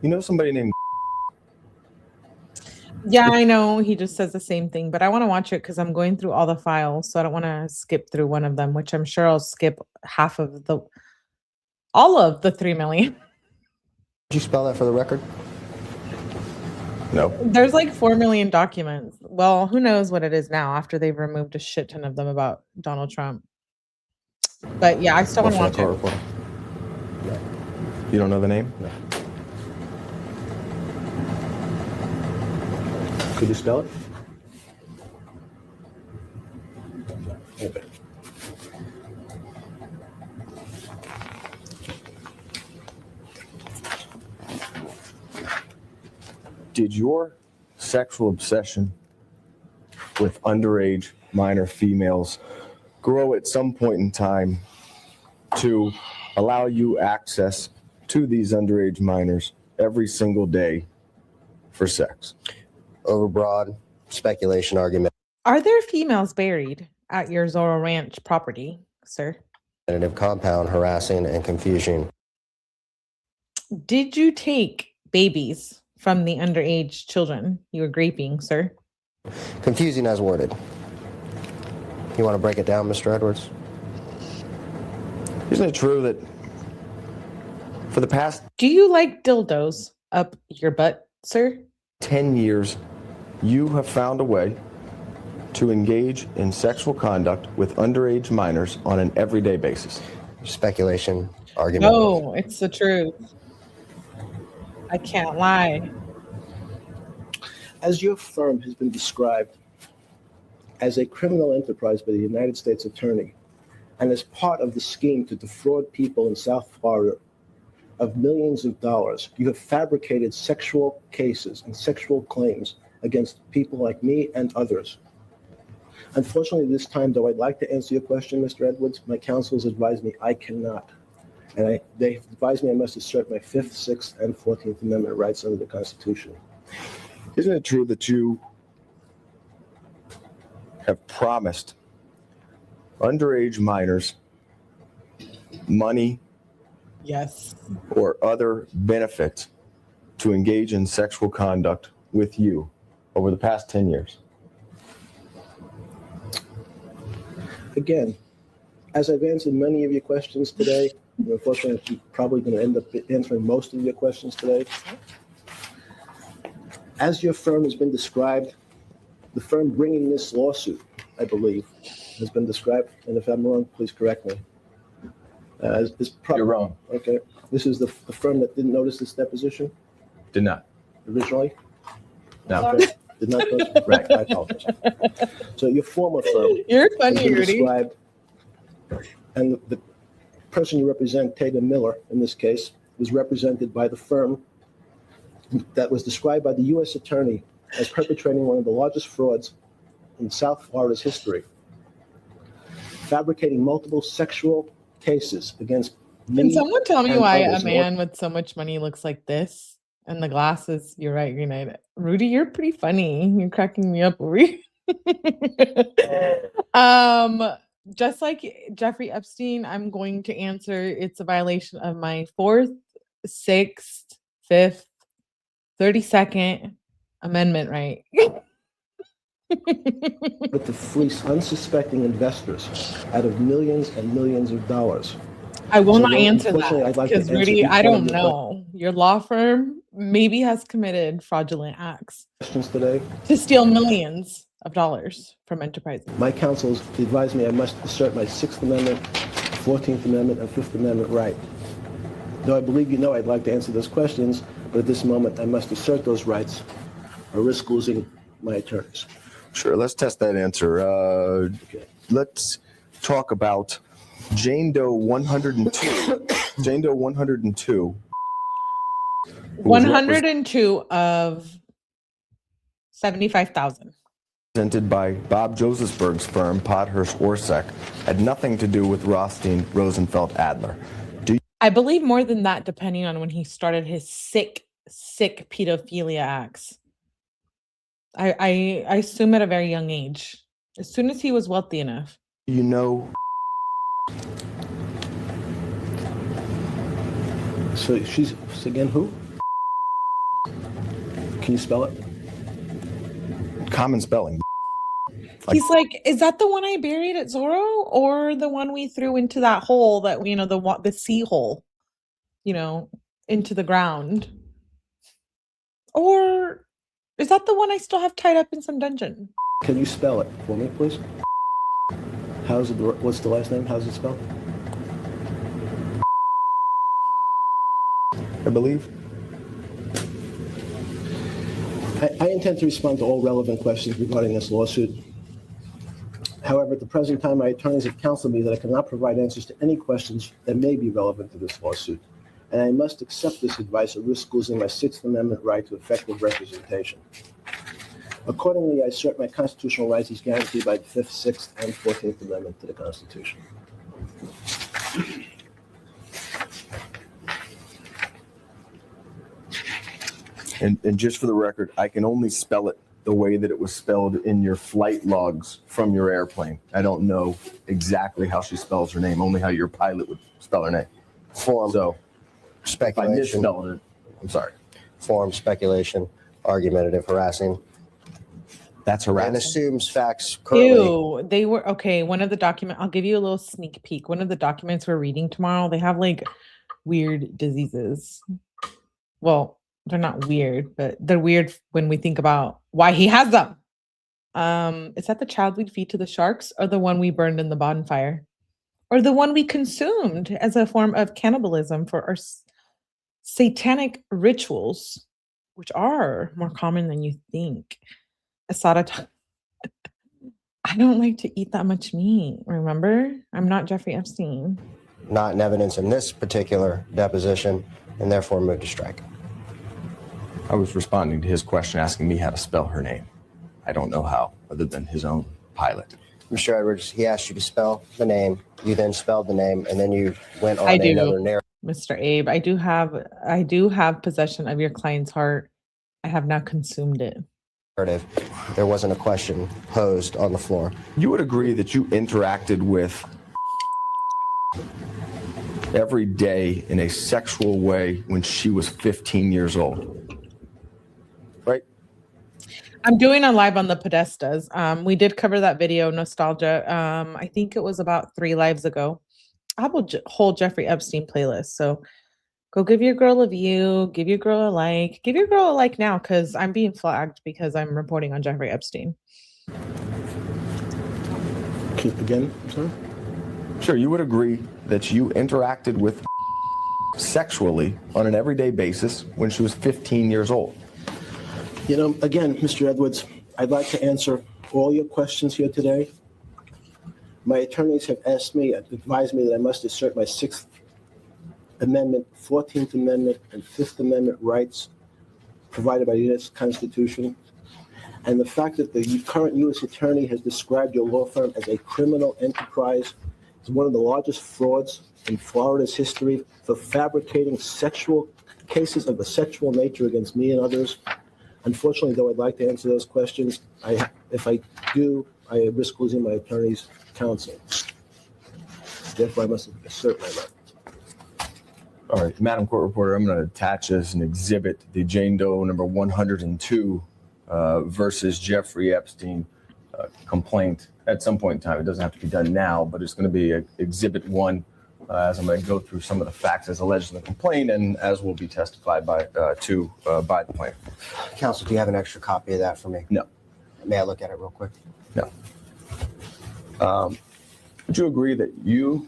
You know somebody named Yeah, I know. He just says the same thing, but I want to watch it because I'm going through all the files, so I don't want to skip through one of them, which I'm sure I'll skip all of the 3 million. Did you spell that for the record? No. There's like 4 million documents. Well, who knows what it is now after they've removed a shit ton of them about Donald Trump. But yeah, I still want to watch it. Reporter. You don't know the name? No. Could you spell it? Okay. Did your sexual obsession with underage minor females grow at some point in time to allow you access to these underage minors every single day for sex? Overbroad speculation argument. Are there females buried at your Zorro Ranch property, sir? Compound, harassing, and confusion. Did you take babies from the underage children you were graping, sir? Confusing as worded. You want to break it down, Mr. Edwards? Isn't it true that for the past Do you like dildos up your butt, sir? 10 years, you have found a way to engage in sexual conduct with underage minors on an everyday basis? Speculation, argument. No, it's the truth. I can't lie. As your firm has been described as a criminal enterprise by the United States Attorney and as part of the scheme to defraud people in South Florida of millions of dollars, you have fabricated sexual cases and sexual claims against people like me and others. Unfortunately, this time, though I'd like to answer your question, Mr. Edwards, my counsel has advised me I cannot. And they have advised me I must assert my Fifth, Sixth, and 14th Amendment rights under the Constitution. Isn't it true that you have promised underage minors money Yes. or other benefits to engage in sexual conduct with you over the past 10 years? Again, as I've answered many of your questions today, and unfortunately, I'm probably going to end up answering most of your questions today. As your firm has been described, the firm bringing this lawsuit, I believe, has been described, and if I'm wrong, please correct me. You're wrong. Okay. This is the firm that didn't notice this deposition Did not. originally? No. Okay. Did not notice? Right, I apologize. So your former firm You're has funny, been Rudy. described, and the person you represent, Tatum Miller, in this case, was represented by the firm that was described by the U.S. Attorney as perpetrating one of the largest frauds in South Florida's history, fabricating multiple sexual cases against me. Can someone tell me and why others. a man with so much money looks like this? And the glasses, you're right, United. Rudy, you're pretty funny. You're cracking me up over here. Just like Jeffrey Epstein, I'm going to answer it's a violation of my 4th, 6th, 5th, 32nd Amendment right. But to fleece unsuspecting investors out of millions and millions of dollars. I will So not then, answer unfortunately, that I'd like to because answer Rudy, each I one don't of your know. Your law firm maybe has committed fraudulent acts questions today. to steal millions of dollars from enterprises. My counsels advised me I must assert my 6th Amendment, 14th Amendment, and 5th Amendment right. Though I believe you know I'd like to answer those questions, but at this moment I must assert those rights or risk losing my attorneys. Sure, let's test that answer. Let's talk about Jane Doe 102. Jane Doe 102. 102 of 75,000. Presented by Bob Josephsberg's firm, Podhurst Orsak, had nothing to do with Rothstein, Rosenfeld, Adler. I believe more than that, depending on when he started his sick pedophilia acts. I assume at a very young age, as soon as he was wealthy enough. You know, So she's again who? Can you spell it? common spelling. He's like, is that the one I buried at Zorro, or the one we threw into that hole that the sea hole, into the ground, or is that the one I still have tied up in some dungeon? Can you spell it for me, please? What's the last name? How's it spelled? I believe. I intend to respond to all relevant questions regarding this lawsuit. However, at the present time, my attorneys have counseled me that I cannot provide answers to any questions that may be relevant to this lawsuit, and I must accept this advice or risk losing my 6th Amendment right to effective representation. Accordingly, I assert my constitutional rights as guaranteed by the 5th, 6th, and 14th Amendment to the Constitution. And just for the record, I can only spell it the way that it was spelled in your flight logs from your airplane. I don't know exactly how she spells her name, only how your pilot would spell her name. Form, So if I speculation, misspelled it, I'm sorry. form, speculation, argumentative, harassing, That's and harassing. assumes facts currently. Ew, they were okay. One of the I'll give you a little sneak peek. One of the documents we're reading tomorrow, they have like weird diseases. Well, they're not weird, but they're weird when we think about why he has them. Is that the child we'd feed to the sharks, or the one we burned in the bonfire, or the one we consumed as a form of cannibalism for our satanic rituals, which are more common than you think? Asada, I don't like to eat that much meat. Remember, I'm not Jeffrey Epstein. Not in evidence in this particular deposition, and therefore moved to strike. I was responding to his question, asking me how to spell her name. I don't know how, other than his own pilot. Mr. Edwards, he asked you to spell the name. You then spelled the name, and then you went on I do. another narrative. Mr. Abe, I do have possession of your client's heart. I have not consumed it. There wasn't a question posed on the floor. You would agree that you interacted with every day in a sexual way when she was 15 years old, right? I'm doing a live on the Podestas. We did cover that video, nostalgia. I think it was about 3 lives ago. I have a whole Jeffrey Epstein playlist. So go give your girl a view, give your girl a like, give your girl a like now because I'm being flagged because I'm reporting on Jeffrey Epstein. Again, sorry? Sure, you would agree that you interacted with sexually on an everyday basis when she was 15 years old. You know, again, Mr. Edwards, I'd like to answer all your questions here today. My attorneys have advised me that I must assert my 6th Amendment, 14th Amendment, and 5th Amendment rights provided by the U.S. Constitution. And the fact that the current U.S. Attorney has described your law firm as a criminal enterprise is one of the largest frauds in Florida's history for fabricating sexual cases of a sexual nature against me and others. Unfortunately, though, I'd like to answer those questions. If I do, I risk losing my attorney's counsel. Therefore, I must assert my right. All right, Madam Court Reporter, I'm going to attach as an exhibit the Jane Doe number 102 versus Jeffrey Epstein complaint at some point in time. It doesn't have to be done now, but it's going to be Exhibit 1 as I'm going to go through some of the facts as alleged in the complaint and as will be testified by the plaintiff. Counsel, do you have an extra copy of that for me? No. May I look at it real quick? No. Would you agree that you,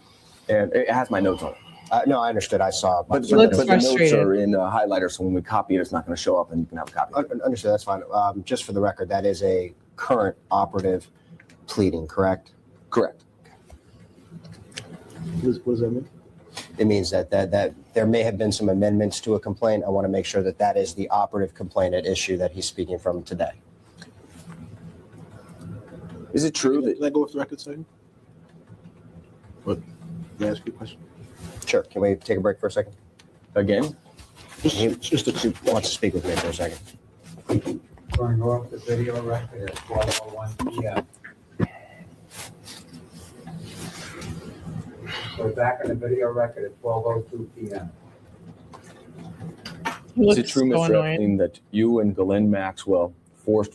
and it has my notes on it, No, I understood. I saw. but He looks the notes frustrated. are in highlighter, so when we copy it, it's not going to show up and you can have a copy. Understood. That's fine. Just for the record, that is a current operative pleading, correct? Correct. What does that mean? It means that there may have been some amendments to a complaint. I want to make sure that that is the operative complaint at issue that he's speaking from today. Is it true that Can I go with the record second? What? Can I ask you a question? Sure. Can we take a break for a second? again? He wants to speak with me for a second. Going off the video record at 12:01 p.m. We're back on the video record at 12:02 p.m. Is it true, Mr. Epstein, that you and Ghislaine Maxwell forced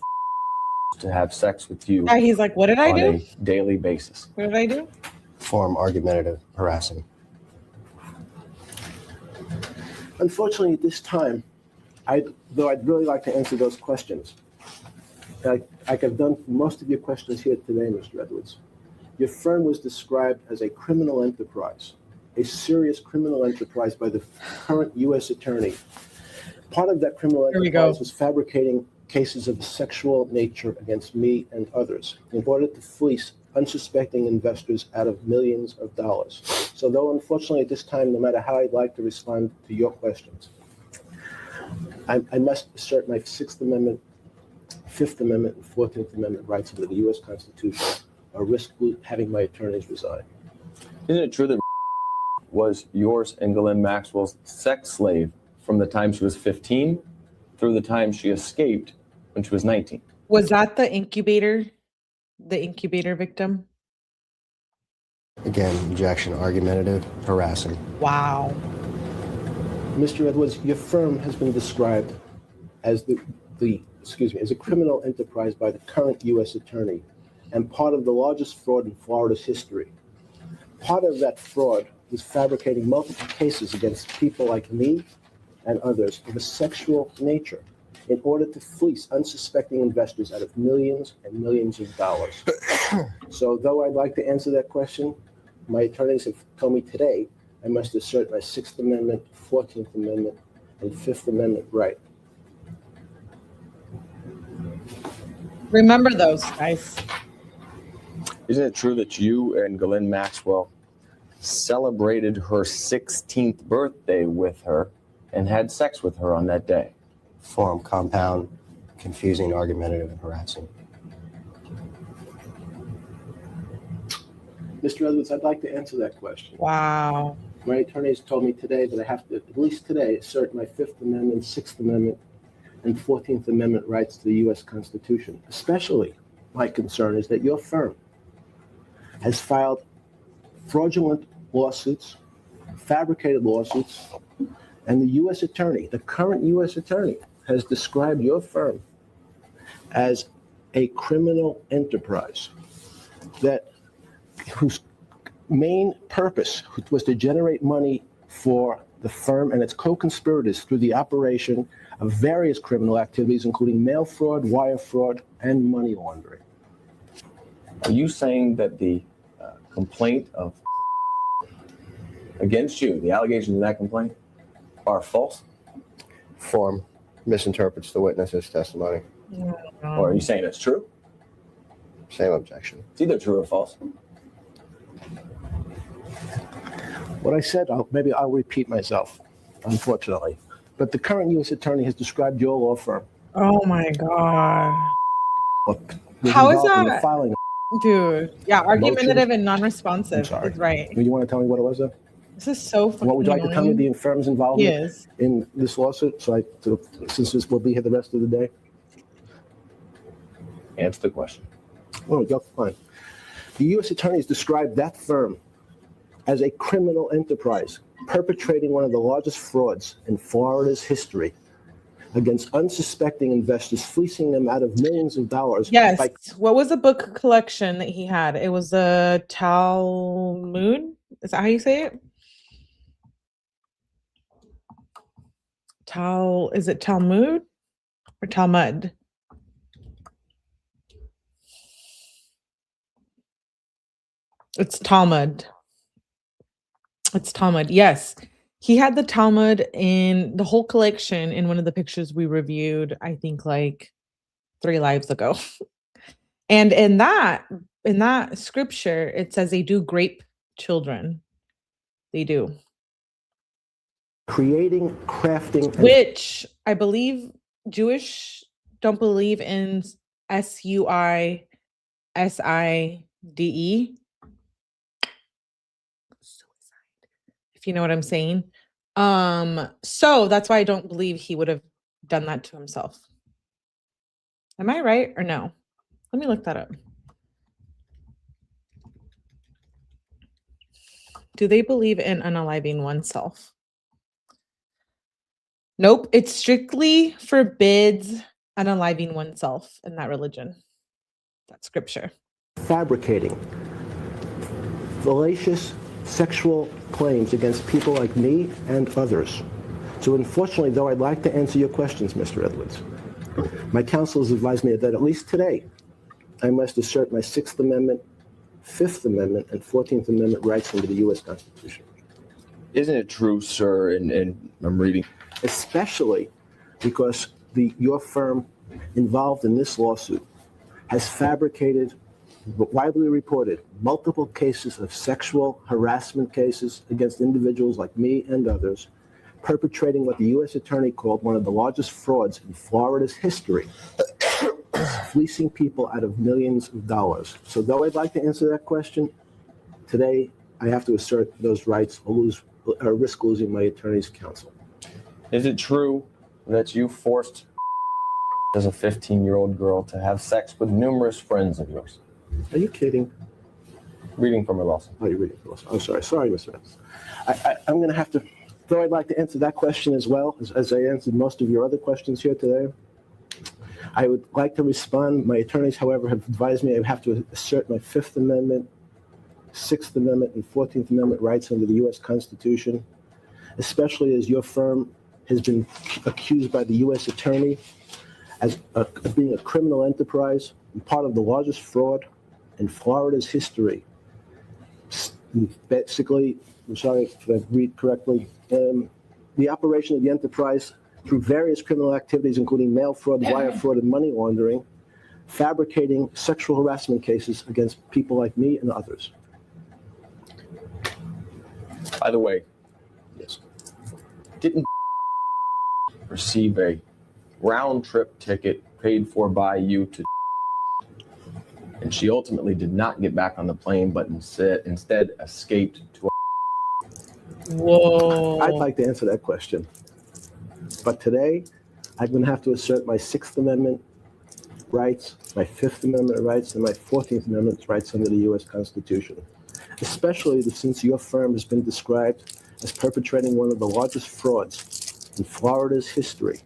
to have sex with you Yeah, he's like, what did I on do? a daily basis? What did I do? Form argumentative harassing. Unfortunately, at this time, though I'd really like to answer those questions, like I've done for most of your questions here today, Mr. Edwards, your firm was described as a criminal enterprise, a serious criminal enterprise by the current U.S. attorney. Part of that criminal Here we go. enterprise was fabricating cases of a sexual nature against me and others in order to fleece unsuspecting investors out of millions of dollars. So though unfortunately at this time, no matter how I'd like to respond to your questions, I must assert my Sixth Amendment, Fifth Amendment, and 14th Amendment rights under the U.S. Constitution, or risk having my attorneys resign. Isn't it true that was yours and Ghislaine Maxwell's sex slave from the time she was 15 through the time she escaped when she was 19? Was that the incubator victim? Again, objection, argumentative harassing. Wow. Mr. Edwards, your firm has been described as as a criminal enterprise by the current U.S. attorney and part of the largest fraud in Florida's history. Part of that fraud was fabricating multiple cases against people like me and others of a sexual nature in order to fleece unsuspecting investors out of millions and millions of dollars. So though I'd like to answer that question, my attorneys have told me today I must assert my Sixth Amendment, 14th Amendment, and Fifth Amendment right. Remember those, guys. Isn't it true that you and Ghislaine Maxwell celebrated her 16th birthday with her and had sex with her on that day? Form, compound, confusing, argumentative, and harassing. Mr. Edwards, I'd like to answer that question. Wow. My attorneys told me today that I have to, at least today, assert my Fifth Amendment, Sixth Amendment, and 14th Amendment rights to the U.S. Constitution. Especially, my concern is that your firm has filed fraudulent lawsuits, fabricated lawsuits, and the U.S. attorney, the current U.S. attorney, has described your firm as a criminal enterprise whose main purpose was to generate money for the firm and its co-conspirators through the operation of various criminal activities, including mail fraud, wire fraud, and money laundering. Are you saying that the complaint of against you, the allegations in that complaint, are false? Form misinterprets the witness's testimony. Or are you saying it's true? Same objection. It's either true or false. What I said, maybe I'll repeat myself, unfortunately. But the current U.S. attorney has described your law firm. Oh my God. Was How is involved in the that? filing. Dude. Yeah, argumentative and non-responsive I'm sorry. is right. Do you want to tell me what it was, though? This is so fucking What would you like to tell me annoying. the firm's involvement Yes. in this lawsuit? Since this will be here the rest of the day. Answer the question. Oh, go fine. The U.S. attorney has described that firm as a criminal enterprise, perpetrating one of the largest frauds in Florida's history against unsuspecting investors, fleecing them out of millions of dollars. Yes. by What was the book collection that he had? It was a Talmud. Is that how you say it? Is it Talmud or Talmud? It's Talmud. It's Talmud. Yes. He had the Talmud in the whole collection in one of the pictures we reviewed, I think like 3 lives ago. And in that scripture, it says they do grape children. They do. creating, crafting, and Which I believe Jewish don't believe in SUICIDE. Suicide. If you know what I'm saying. So that's why I don't believe he would have done that to himself. Am I right or no? Let me look that up. Do they believe in unaliving oneself? Nope. It strictly forbids unaliving oneself in that religion. That's scripture. fabricating fallacious sexual claims against people like me and others. So unfortunately, though I'd like to answer your questions, Mr. Edwards, my counsel has advised me that at least today, I must assert my 6th Amendment, 5th Amendment, and 14th Amendment rights under the U.S. Constitution. Isn't it true, sir, and I'm reading, Especially because your firm involved in this lawsuit has fabricated, widely reported, multiple cases of sexual harassment cases against individuals like me and others, perpetrating what the U.S. Attorney called one of the largest frauds in Florida's history, fleecing people out of millions of dollars. So though I'd like to answer that question, today I have to assert those rights or risk losing my attorney's counsel. is it true that you forced as a 15-year-old girl to have sex with numerous friends of yours? Are you kidding? Reading from her lawsuit. Oh, you're reading for us. I'm sorry. Sorry, Mr. Evans. I'm going to have to, though I'd like to answer that question as well, as I answered most of your other questions here today. I would like to respond. My attorneys, however, have advised me I have to assert my 5th Amendment, 6th Amendment, and 14th Amendment rights under the U.S. Constitution, especially as your firm has been accused by the U.S. Attorney as being a criminal enterprise and part of the largest fraud in Florida's history. Basically, I'm sorry if I read correctly, the operation of the enterprise through various criminal activities, including mail fraud, wire fraud, and money laundering, fabricating sexual harassment cases against people like me and others. By the way, Yes. didn't receive a round-trip ticket paid for by you to, and she ultimately did not get back on the plane, but instead escaped to. Whoa. I'd like to answer that question. But today, I'm going to have to assert my 6th Amendment rights, my 5th Amendment rights, and my 14th Amendment rights under the U.S. Constitution, especially since your firm has been described as perpetrating one of the largest frauds in Florida's history,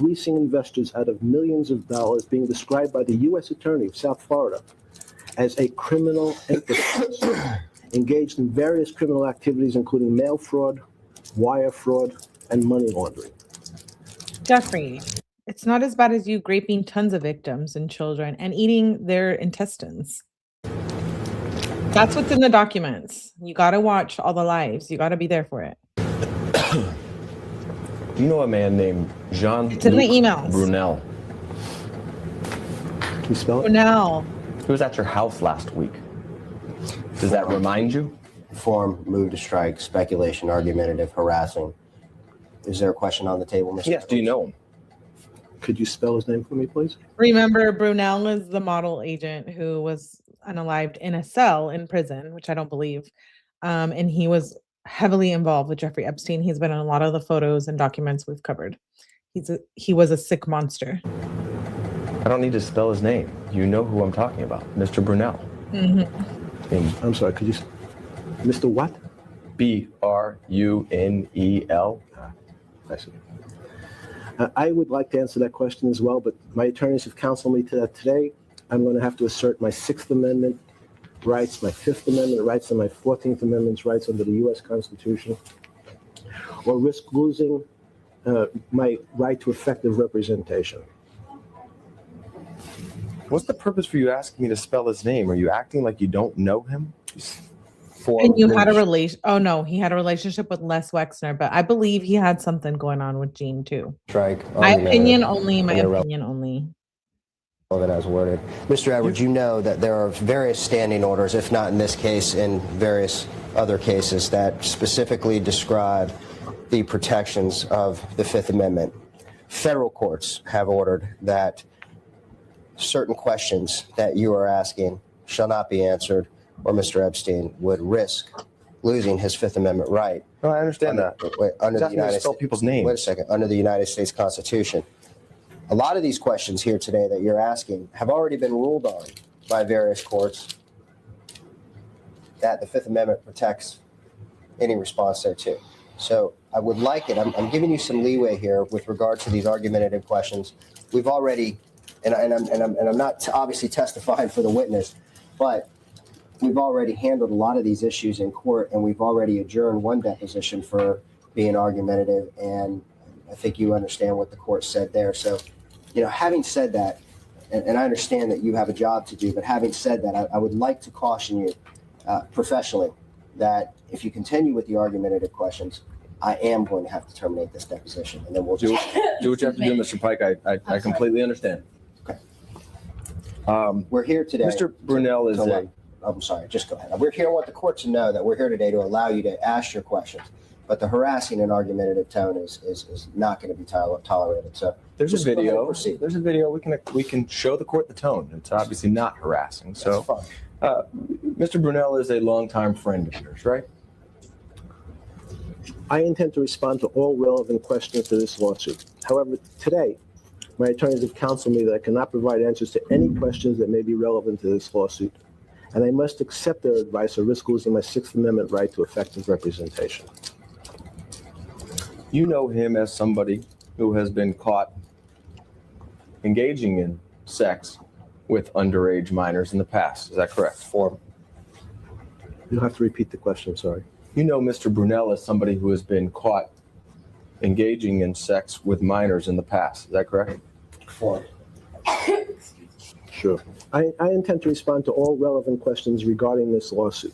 fleecing investors out of millions of dollars, being described by the U.S. Attorney of South Florida as a criminal enterprise, engaged in various criminal activities, including mail fraud, wire fraud, and money laundering. Jeffrey, it's not as bad as you raping tons of victims and children and eating their intestines. That's what's in the documents. You got to watch all the lives. You got to be there for it. Do you know a man named Jean-Luc It's in the emails. Brunel? Can you spell it? Brunel. He was at your house last week. Does that remind you? Form, move to strike, speculation, argumentative, harassing. Is there a question on the table, Mr. Yes. Do you know him? Could you spell his name for me, please? Remember, Brunel is the model agent who was unalived in a cell in prison, which I don't believe. And he was heavily involved with Jeffrey Epstein. He's been in a lot of the photos and documents we've covered. He was a sick monster. I don't need to spell his name. You know who I'm talking about, Mr. Brunel. Mm-hmm. I'm sorry, could you, Mr. what? Brunel. I see. I would like to answer that question as well, but my attorneys have counseled me to that today. I'm going to have to assert my Sixth Amendment rights, my Fifth Amendment rights, and my 14th Amendment rights under the U.S. Constitution, or risk losing my right to effective representation. What's the purpose for you asking me to spell his name? Are you acting like you don't know him? And you had a relation. Oh no, he had a relationship with Les Wexner, but I believe he had something going on with Jean too. Strike. My opinion only. My opinion only. That as worded. Mr. Edwards, you know that there are various standing orders, if not in this case, in various other cases that specifically describe the protections of the Fifth Amendment. Federal courts have ordered that certain questions that you are asking shall not be answered, or Mr. Epstein would risk losing his Fifth Amendment right. No, I understand that. Under the He's asking me to United spell States, people's names. wait a second, under the United States Constitution. A lot of these questions here today that you're asking have already been ruled on by various courts that the Fifth Amendment protects any response thereto. So I would like it, I'm giving you some leeway here with regard to these argumentative questions. We've already, and I'm not obviously testifying for the witness, but we've already handled a lot of these issues in court, and we've already adjourned one deposition for being argumentative, and I think you understand what the court said there. So, you know, having said that, and I understand that you have a job to do, but having said that, I would like to caution you professionally that if you continue with the argumentative questions, I am going to have to terminate this deposition, and then we'll just Do what you have to do, Mr. Pike. I completely understand. Okay. We're here today. Mr. Brunel is a... I'm sorry, just go ahead. We're here, I want the court to know that we're here today to allow you to ask your questions, but the harassing and argumentative tone is not going to be tolerated. So There's a just go ahead and video. proceed. There's a video. We can show the court the tone. It's obviously not harassing. So, That's fine. Mr. Brunel is a longtime friend of yours, right? I intend to respond to all relevant questions to this lawsuit. However, today, my attorneys have counseled me that I cannot provide answers to any questions that may be relevant to this lawsuit, and I must accept their advice or risk losing my Sixth Amendment right to effective representation. You know him as somebody who has been caught engaging in sex with underage minors in the past. Is that correct? You'll have to repeat the question, sorry. You know Mr. Brunel as somebody who has been caught engaging in sex with minors in the past. Is that correct? Sure. I intend to respond to all relevant questions regarding this lawsuit.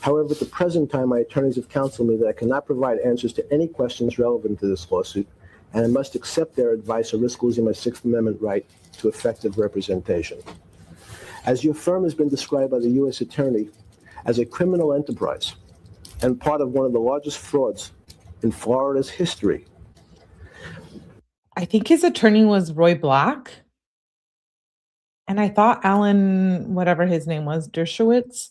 However, at the present time, my attorneys have counseled me that I cannot provide answers to any questions relevant to this lawsuit, and I must accept their advice or risk losing my Sixth Amendment right to effective representation. As your firm has been described by the U.S. Attorney as a criminal enterprise and part of one of the largest frauds in Florida's history. I think his attorney was Roy Black. And I thought Alan, whatever his name was, Dershowitz,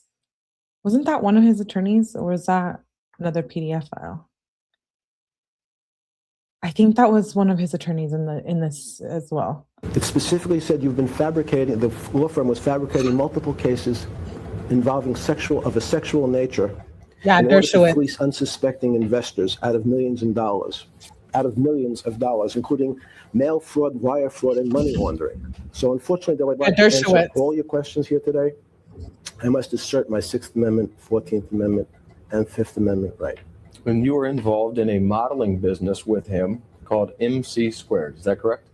wasn't that one of his attorneys, or was that another PDF file? I think that was one of his attorneys in this as well. It specifically said you've been fabricating, the law firm was fabricating multiple cases involving of a sexual nature Yeah, in order to Dershowitz. fleece unsuspecting investors out of millions of dollars. out of millions of dollars, including mail fraud, wire fraud, and money laundering. So unfortunately, though I'd like to answer Dershowitz. all your questions here today, I must assert my 6th Amendment, 14th Amendment, and 5th Amendment right. When you were involved in a modeling business with him called 𝗚𝗶², is that correct?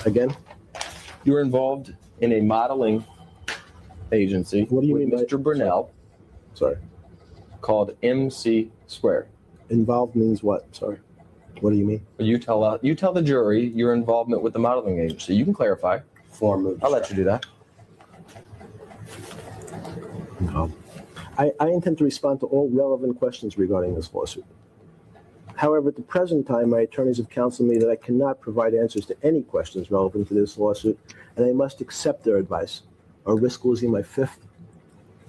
Again, You were involved in a modeling agency What do you with mean by- Mr. Brunel sorry. called 𝗚𝗶². Involved means what? Sorry. What do you mean? You tell the jury your involvement with the modeling agency. You can clarify. Form of I'll let you do that. No. I intend to respond to all relevant questions regarding this lawsuit. However, at the present time, my attorneys have counseled me that I cannot provide answers to any questions relevant to this lawsuit, and I must accept their advice or risk losing my 5th,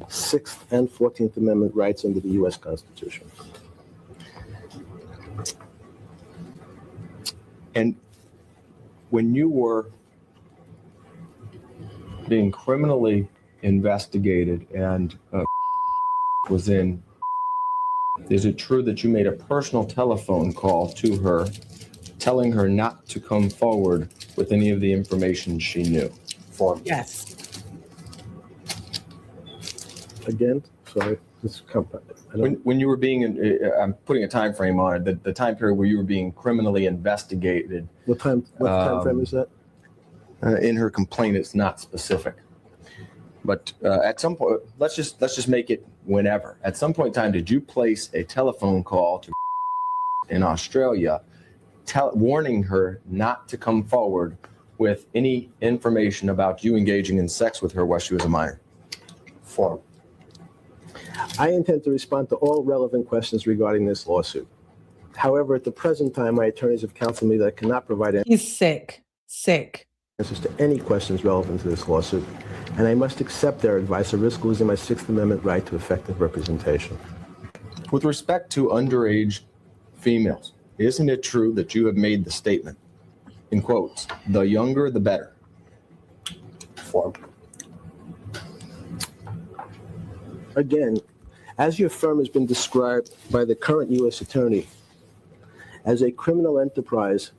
6th, and 14th Amendment rights under the U.S. Constitution. And when you were being criminally investigated and was in, is it true that you made a personal telephone call to her telling her not to come forward with any of the information she knew? form. Yes. Again, sorry, When you were being, I'm putting a time frame on it, the time period where you were being criminally investigated. what time frame is that? In her complaint, it's not specific. But at some point, let's just make it whenever. At some point in time, did you place a telephone call to in Australia, warning her not to come forward with any information about you engaging in sex with her while she was a minor? Form. I intend to respond to all relevant questions regarding this lawsuit. However, at the present time, my attorneys have counseled me that I cannot provide He's sick. answers to any questions relevant to this lawsuit, and I must accept their advice or risk losing my 6th Amendment right to effective representation. With respect to underage females, isn't it true that you have made the statement, in quotes, the younger the better? Form. Again, as your firm has been described by the current U.S. Attorney as a criminal enterprise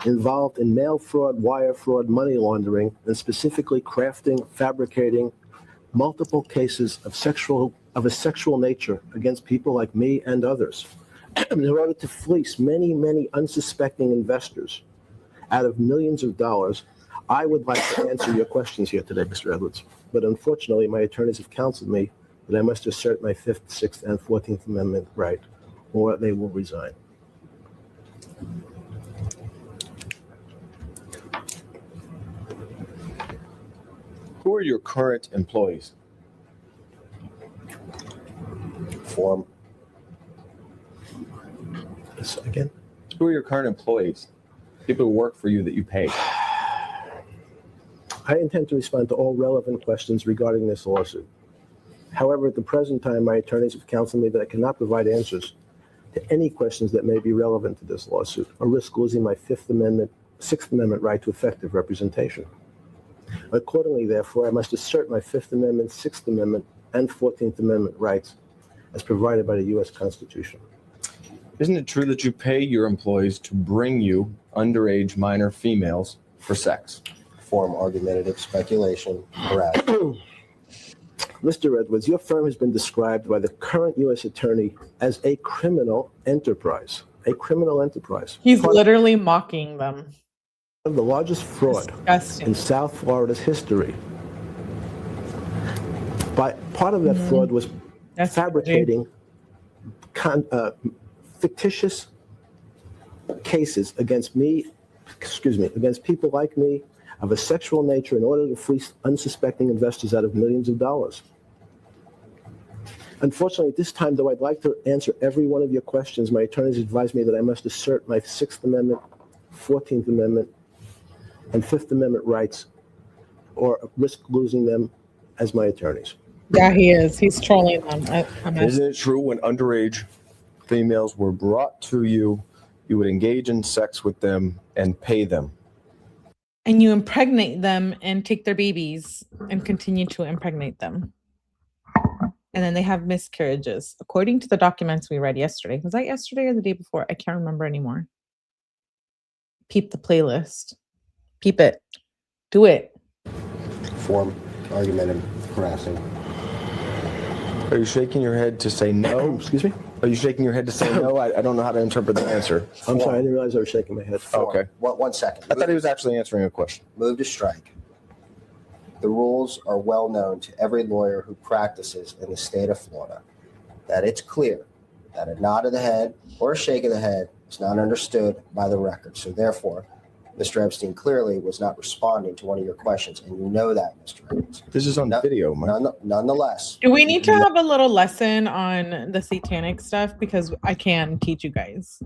involved in mail fraud, wire fraud, money laundering, and specifically crafting, fabricating multiple cases of a sexual nature against people like me and others in order to fleece many, many unsuspecting investors out of millions of dollars, I would like to answer your questions here today, Mr. Edwards. But unfortunately, my attorneys have counseled me that I must assert my 5th, 6th, and 14th Amendment right, or they will resign. Who are your current employees? Form. Again? Who are your current employees? People who work for you that you pay. I intend to respond to all relevant questions regarding this lawsuit. However, at the present time, my attorneys have counseled me that I cannot provide answers to any questions that may be relevant to this lawsuit or risk losing my 5th Amendment, 6th Amendment right to effective representation. Accordingly, therefore, I must assert my 5th Amendment, 6th Amendment, and 14th Amendment rights as provided by the U.S. Constitution. Isn't it true that you pay your employees to bring you underage minor females for sex? Form. Argumentative speculation. Harassment. Mr. Edwards, your firm has been described by the current U.S. Attorney as a criminal enterprise. A criminal enterprise. He's Part literally mocking them. of the largest fraud in Disgusting. South Florida's history. Part of that fraud was That's fabricating fictitious cases against people like me of a sexual nature in order to fleece unsuspecting investors out of millions of dollars. Unfortunately, at this time, though I'd like to answer every one of your questions, my attorneys advised me that I must assert my 6th Amendment, 14th Amendment, and 5th Amendment rights or risk losing them as my attorneys. Yeah, he is. He's trolling them. Isn't it true when underage females were brought to you, you would engage in sex with them and pay them? And you impregnate them and take their babies and continue to impregnate them. And then they have miscarriages. According to the documents we read yesterday, was that yesterday or the day before? I can't remember anymore. Peep the playlist. Peep it. Do it. Form, argumentative, harassing. Are you shaking your head to say no? Excuse me? Are you shaking your head to say no? I don't know how to interpret the answer. I'm sorry, I didn't realize I was shaking my head. Okay. One second. I thought he was actually answering a question. Move to strike. The rules are well known to every lawyer who practices in the state of Florida that it's clear that a nod of the head or a shake of the head is not understood by the record. So therefore, Mr. Epstein clearly was not responding to one of your questions, and you know that, Mr. Evans. This is on video, Mike. Nonetheless, Do we need to have a little lesson on the satanic stuff? Because I can teach you guys.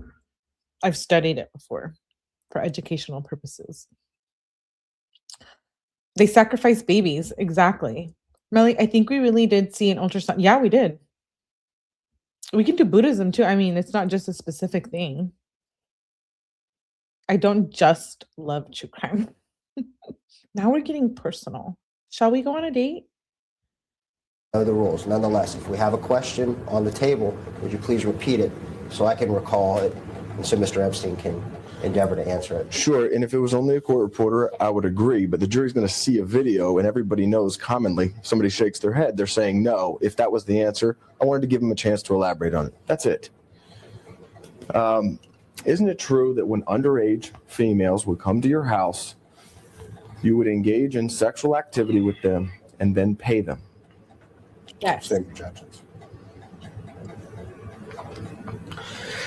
I've studied it before for educational purposes. They sacrifice babies. Exactly. Melly, I think we really did see an ultrasound. Yeah, we did. We can do Buddhism too. I mean, it's not just a specific thing. I don't just love true crime. Now we're getting personal. Shall we go on a date? know the rules. Nonetheless, if we have a question on the table, would you please repeat it so I can recall it and so Mr. Epstein can endeavor to answer it? Sure, and if it was only a court reporter, I would agree, but the jury's going to see a video, and everybody knows commonly, if somebody shakes their head, they're saying no. If that was the answer, I wanted to give them a chance to elaborate on it. That's it. Isn't it true that when underage females would come to your house, you would engage in sexual activity with them and then pay them? Yes. Same projections.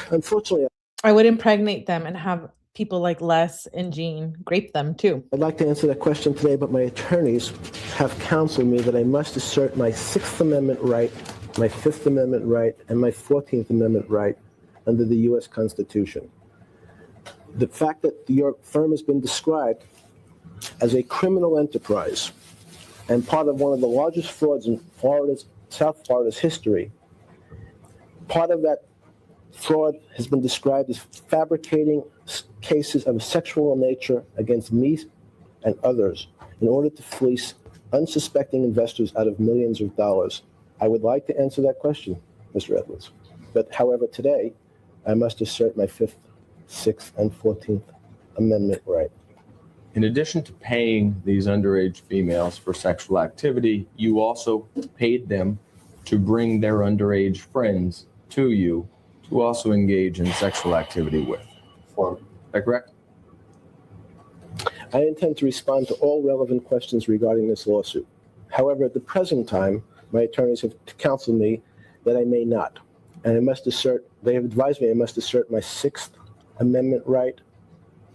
Unfortunately, I would impregnate them and have people like Les and Jean grape them too. I'd like to answer that question today, but my attorneys have counseled me that I must assert my Sixth Amendment right, my Fifth Amendment right, and my 14th Amendment right under the U.S. Constitution. The fact that your firm has been described as a criminal enterprise and part of one of the largest frauds in South Florida's history, part of that fraud has been described as fabricating cases of a sexual nature against me and others in order to fleece unsuspecting investors out of millions of dollars. I would like to answer that question, Mr. Edwards. But however, today, I must assert my Fifth, Sixth, and 14th Amendment right. In addition to paying these underage females for sexual activity, you also paid them to bring their underage friends to you to also engage in sexual activity with. Form. Is that correct? I intend to respond to all relevant questions regarding this lawsuit. However, at the present time, my attorneys have counseled me that I may not. And I must assert, they have advised me I must assert my Sixth Amendment right,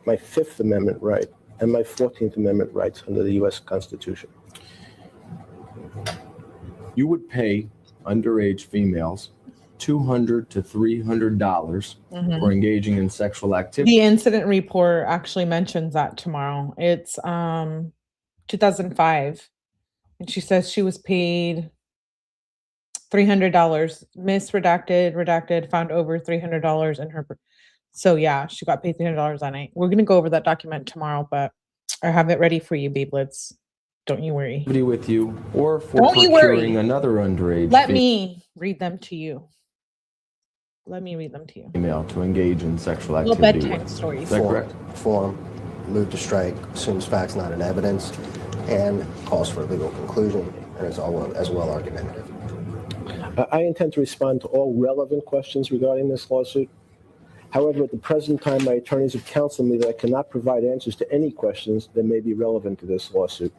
my Fifth Amendment right, and my 14th Amendment rights under the U.S. Constitution. You would pay underage females $200 to $300 for engaging in sexual activity. The incident report actually mentions that tomorrow. It's 2005. And she says she was paid $300, redacted, found over $300 in her. So yeah, she got paid $300 that night. We're going to go over that document tomorrow, but I have it ready for you, babelets. Don't you worry. With you, or for Don't you worry. procuring another underage Let me read them to you. Let me read them to you. female to engage in sexual Little activity bedtime with. stories. Is that correct? Form. Move to strike. Assumes facts not in evidence and calls for a legal conclusion and is as well argumentative. I intend to respond to all relevant questions regarding this lawsuit. However, at the present time, my attorneys have counseled me that I cannot provide answers to any questions that may be relevant to this lawsuit.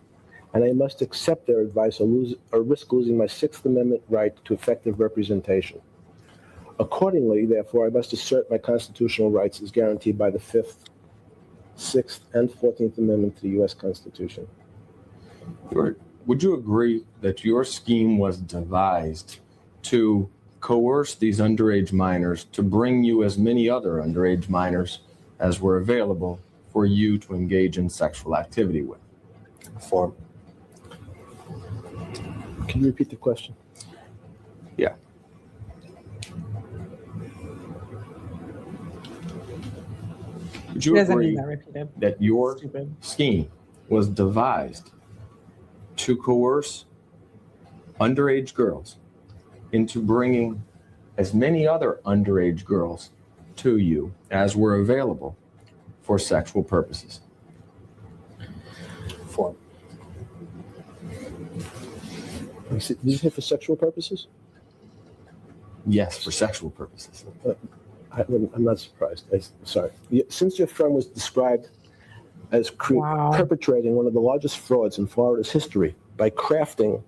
And I must accept their advice or risk losing my Sixth Amendment right to effective representation. Accordingly, therefore, I must assert my constitutional rights as guaranteed by the Fifth, Sixth, and 14th Amendment to the U.S. Constitution. Would you agree that your scheme was devised to coerce these underage minors to bring you as many other underage minors as were available for you to engage in sexual activity with? Form. Can you repeat the question? Yeah. Would you Doesn't agree need that repeated. that your Stupid. scheme was devised to coerce underage girls into bringing as many other underage girls to you as were available for sexual purposes? Form. Did you say for sexual purposes? Yes, for sexual purposes. I'm not surprised. Sorry. Since your firm was described as Wow. perpetrating one of the largest frauds in Florida's history by crafting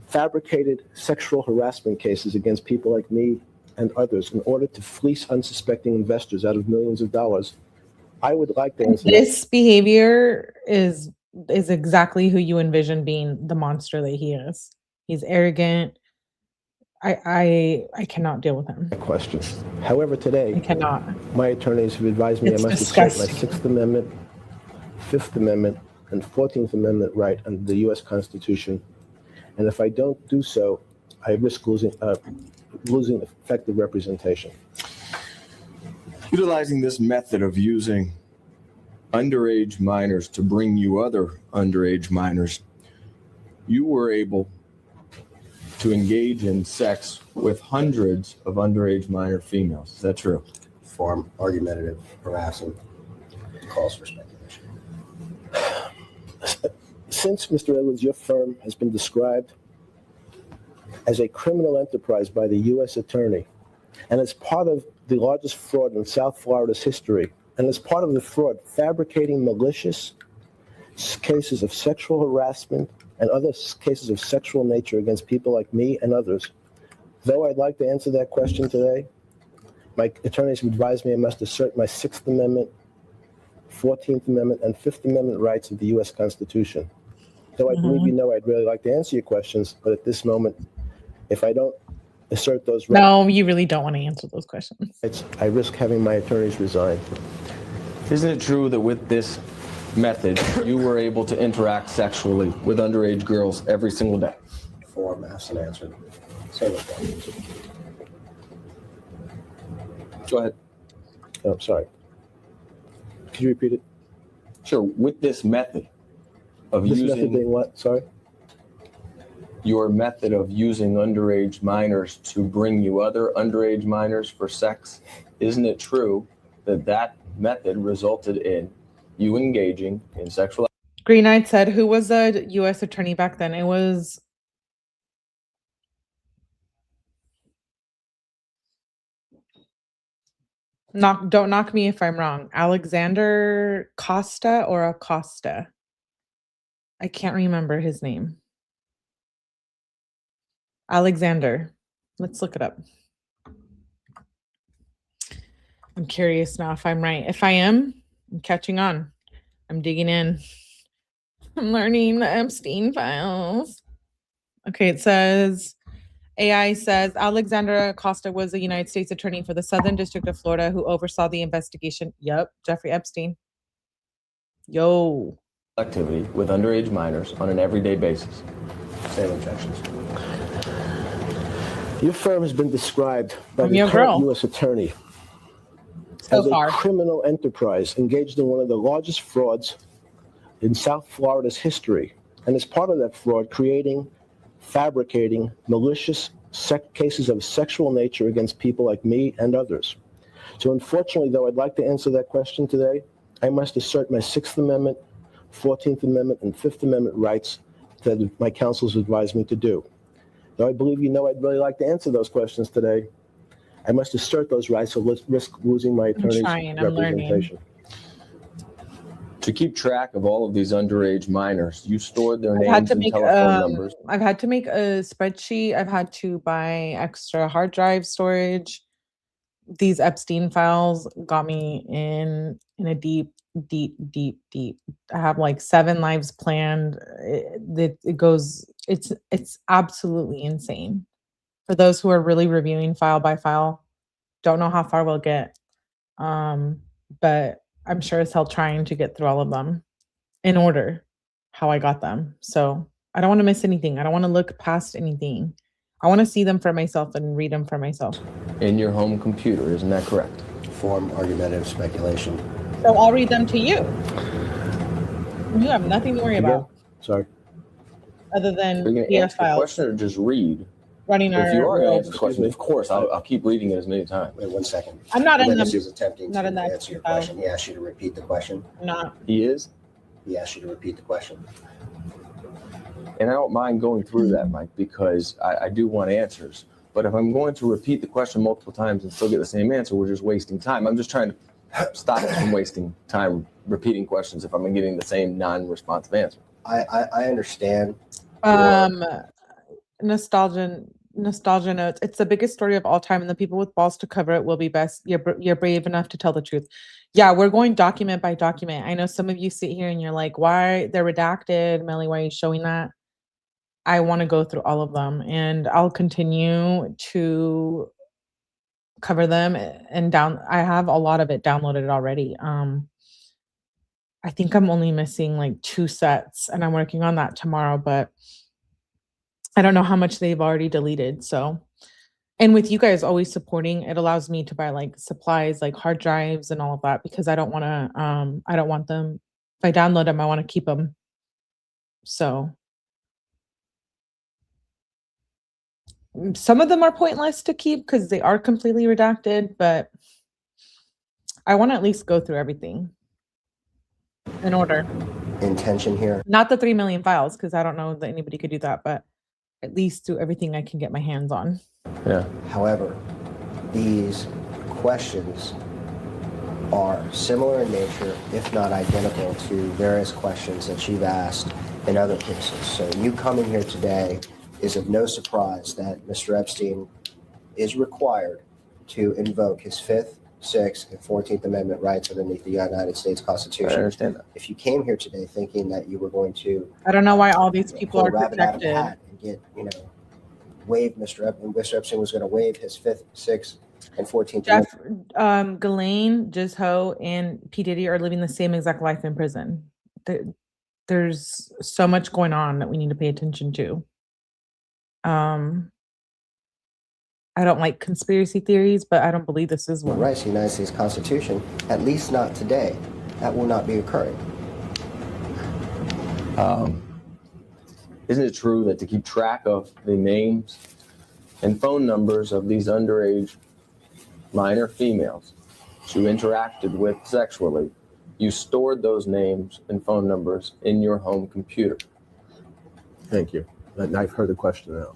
fabricated sexual harassment cases against people like me and others in order to fleece unsuspecting investors out of millions of dollars, I would like to answer that. This behavior is exactly who you envision being the monster that he is. He's arrogant. I cannot deal with him. Question. However, I today, cannot. my attorneys have advised me It's I must assert my disgusting. 6th Amendment, 5th Amendment, and 14th Amendment right under the U.S. Constitution. And if I don't do so, I risk losing effective representation. Utilizing this method of using underage minors to bring you other underage minors, you were able to engage in sex with hundreds of underage minor females. Is that true? Form, argumentative, harassing, calls for speculation. Since, Mr. Edwards, your firm has been described as a criminal enterprise by the U.S. Attorney, and as part of the largest fraud in South Florida's history, and as part of the fraud, fabricating malicious cases of sexual harassment and other cases of sexual nature against people like me and others, though I'd like to answer that question today, my attorneys have advised me I must assert my 6th Amendment, 14th Amendment, and 5th Amendment rights of the U.S. Constitution. Though I believe you know I'd really like to answer your questions, but at this moment, if I don't assert those rights, No, you really don't want to answer those questions. I risk having my attorneys resign. Isn't it true that with this method, you were able to interact sexually with underage girls every single day? Form, asked and answered. Same as that. Go ahead. Oh, sorry. Could you repeat it? Sure. With this method of This using method being what? Sorry? your method of using underage minors to bring you other underage minors for sex, isn't it true that that method resulted in you engaging in sexual? Green Eyed said, who was a U.S. attorney back then? It was don't knock me if I'm wrong. Alexander Costa or Acosta? I can't remember his name. Alexander. Let's look it up. I'm curious now if I'm right. If I am, I'm catching on. I'm digging in. I'm learning the Epstein files. Okay, it says, AI says, Alexander Acosta was a United States attorney for the Southern District of Florida who oversaw the investigation. Yep, Jeffrey Epstein. Yo. Activity with underage minors on an everyday basis. Same objections. Your firm has been described by I'm the your current girl. U.S. Attorney So as a far. criminal enterprise engaged in one of the largest frauds in South Florida's history. And as part of that fraud, creating, fabricating malicious cases of sexual nature against people like me and others. So unfortunately, though I'd like to answer that question today, I must assert my 6th Amendment, 14th Amendment, and 5th Amendment rights that my counsels advised me to do. Though I believe you know I'd really like to answer those questions today, I must assert those rights, so let's risk losing my attorney's trying, I'm learning. representation. To keep track of all of these underage minors, you stored their I've had names to and make telephone numbers. I've had to make a spreadsheet. I've had to buy extra hard drive storage. These Epstein files got me in a deep. I have like 7 lives planned. It goes. It's absolutely insane. For those who are really reviewing file by file, don't know how far we'll get. But I'm sure as hell trying to get through all of them in order how I got them. So I don't want to miss anything. I don't want to look past anything. I want to see them for myself and read them for myself. In your home computer, isn't that correct? Form, argumentative, speculation. So I'll read them to you. You have nothing to worry Again? about Sorry. other Are you than going to PDF answer the files. question or just read running If you our are going to world. answer the question, of course, I'll keep reading it as many times. Wait 1 second. I'm not The in witness them. is attempting Not to in that answer your file. question. He asked you to repeat the question. I'm not. He is? He asked you to repeat the question. And I don't mind going through that, Mike, because I do want answers. But if I'm going to repeat the question multiple times and still get the same answer, we're just wasting time. I'm just trying to stop us from wasting time repeating questions if I'm getting the same non-responsive answer. I understand. Nostalgia notes. It's the biggest story of all time, and the people with balls to cover it will be best. You're brave enough to tell the truth. Yeah, we're going document by document. I know some of you sit here and you're like, why they're redacted? Melly, why are you showing that? I want to go through all of them, and I'll continue to cover them and I have a lot of it downloaded already. I think I'm only missing like 2 sets, and I'm working on that tomorrow, but I don't know how much they've already deleted. So, and with you guys always supporting, it allows me to buy like supplies, like hard drives and all of that, because I don't want them, if I download them, I want to keep them. So some of them are pointless to keep because they are completely redacted, but I want to at least go through everything in order. Intention here. Not the 3 million files, because I don't know that anybody could do that, but at least do everything I can get my hands on. Yeah. However, these questions are similar in nature, if not identical, to various questions that you've asked in other cases. So you coming here today is of no surprise that Mr. Epstein is required to invoke his 5th, 6th, and 14th Amendment rights underneath the United States I Constitution. understand that. If you came here today thinking that you were going to I don't know why all these people pull are a rabbit out of the protected. hat and get, waive Mr. Epstein was going to waive his 5th, 6th, and 14th Jeff, Amendment. 𝗠𝗲𝗹𝗆𝗆 and P. Diddy are living the same exact life in prison. There's so much going on that we need to pay attention to. I don't like conspiracy theories, but I don't believe this is one. Rights, the United States Constitution, at least not today. That will not be occurring. Isn't it true that to keep track of the names and phone numbers of these underage minor females you interacted with sexually, you stored those names and phone numbers in your home computer? Thank you. And I've heard the question now.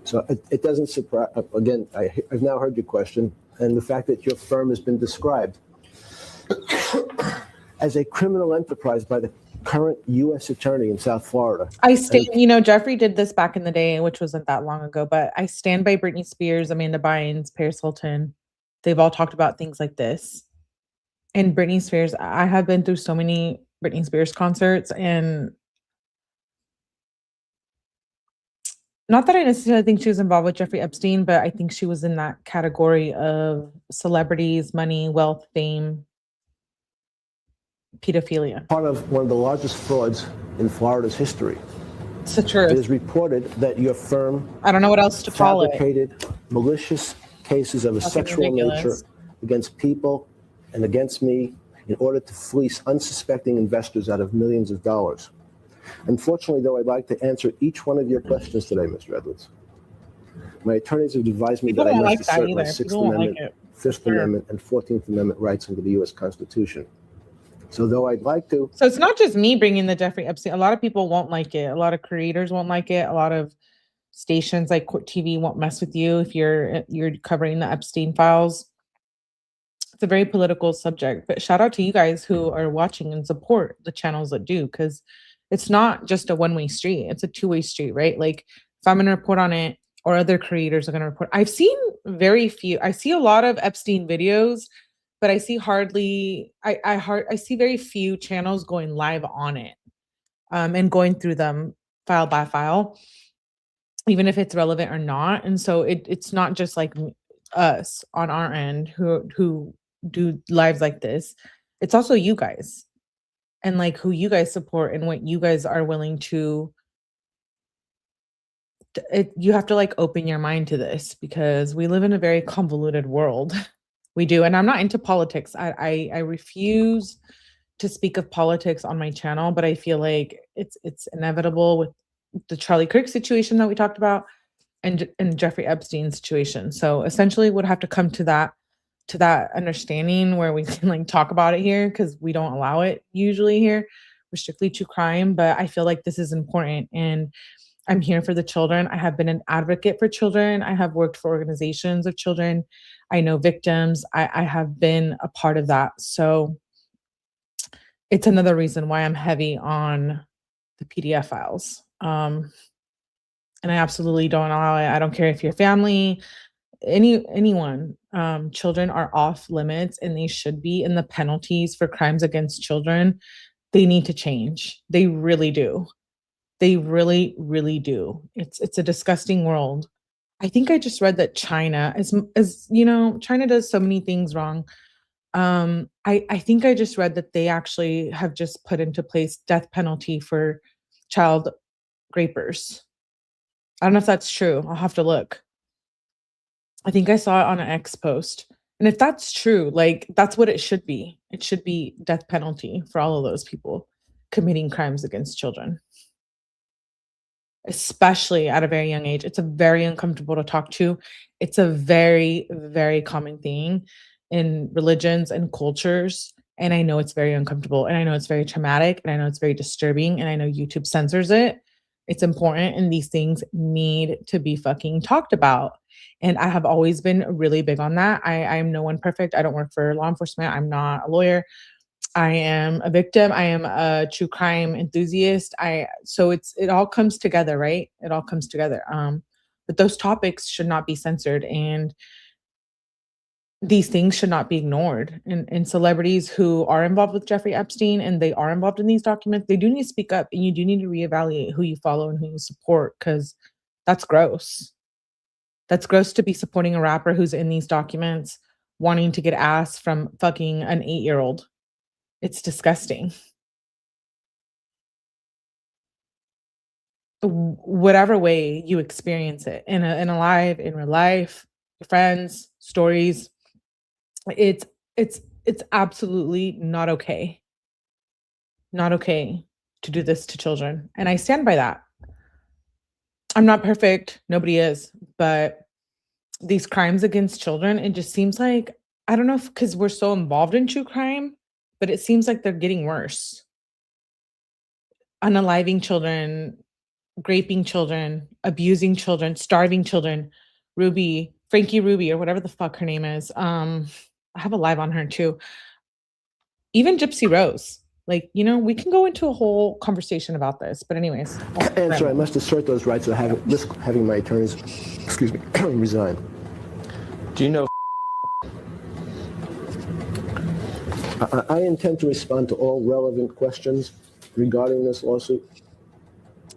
So it doesn't surprise, again, I've now heard your question, and the fact that your firm has been described as a criminal enterprise by the current U.S. attorney in South Florida. I stand, Jeffrey did this back in the day, which wasn't that long ago, but I stand by Britney Spears, Amanda Bynes, Paris Hilton. They've all talked about things like this. And Britney Spears, I have been through so many Britney Spears concerts, and not that I necessarily think she was involved with Jeffrey Epstein, but I think she was in that category of celebrities, money, wealth, fame, pedophilia. Part of one of the largest frauds in Florida's history. It's the truth. It is reported that your firm I don't know what else to call it. fabricated malicious cases of a Fucking sexual ridiculous. nature against people and against me in order to fleece unsuspecting investors out of millions of dollars. Unfortunately, though, I'd like to answer each one of your questions today, Mr. Edwards. My attorneys have advised me People that I don't must like that assert my either. 6th People don't like Amendment, it. 5th Sure. Amendment, and 14th Amendment rights under the U.S. Constitution. So though I'd like to, So it's not just me bringing the Jeffrey Epstein. A lot of people won't like it. A lot of creators won't like it. A lot of stations like Court TV won't mess with you if you're covering the Epstein files. It's a very political subject, but shout out to you guys who are watching and support the channels that do, because it's not just a one-way street. It's a two-way street, right? Like if I'm going to report on it or other creators are going to report. I've seen very few. I see a lot of Epstein videos, but I see I see very few channels going live on it and going through them file by file, even if it's relevant or not. And so it's not just like us on our end who do lives like this. It's also you guys and like who you guys support and what you guys are willing to. You have to like open your mind to this because we live in a very convoluted world. We do. And I'm not into politics. I refuse to speak of politics on my channel, but I feel like it's inevitable with the Charlie Kirk situation that we talked about. and Jeffrey Epstein situation. So essentially would have to come to that understanding where we can like talk about it here, because we don't allow it usually here. We're strictly true crime, but I feel like this is important, and I'm here for the children. I have been an advocate for children. I have worked for organizations of children. I know victims. I have been a part of that. So it's another reason why I'm heavy on the PDF files. And I absolutely don't allow it. I don't care if your family, anyone, children are off limits, and they should be. And the penalties for crimes against children, they need to change. They really do. They really, really do. It's a disgusting world. I think I just read that China is, you know, China does so many things wrong. I think I just read that they actually have just put into place death penalty for child rapers. I don't know if that's true. I'll have to look. I think I saw it on an X post. And if that's true, like that's what it should be. It should be death penalty for all of those people committing crimes against children, especially at a very young age. It's a very uncomfortable to talk to. It's a very, very common thing in religions and cultures. And I know it's very uncomfortable, and I know it's very traumatic, and I know it's very disturbing, and I know YouTube censors it. It's important, and these things need to be fucking talked about. And I have always been really big on that. I'm no one perfect. I don't work for law enforcement. I'm not a lawyer. I am a victim. I am a true crime enthusiast. So it all comes together, right? It all comes together. But those topics should not be censored, and these things should not be ignored. And celebrities who are involved with Jeffrey Epstein and they are involved in these documents, they do need to speak up, and you do need to reevaluate who you follow and who you support, because that's gross. That's gross to be supporting a rapper who's in these documents wanting to get ass from fucking an 8-year-old. It's disgusting. Whatever way you experience it, in a live, in real life, your friends, stories, it's absolutely not okay. Not okay to do this to children. And I stand by that. I'm not perfect. Nobody is. But these crimes against children, it just seems like, I don't know if because we're so involved in true crime, but it seems like they're getting worse. Unaliving children, raping children, abusing children, starving children. Frankie Ruby, or whatever the fuck her name is. I have a live on her too. Even Gypsy Rose. Like, you know, we can go into a whole conversation about this. But anyways. Answer, I must assert those rights of having my attorneys, excuse me, resign. Do you know? I intend to respond to all relevant questions regarding this lawsuit.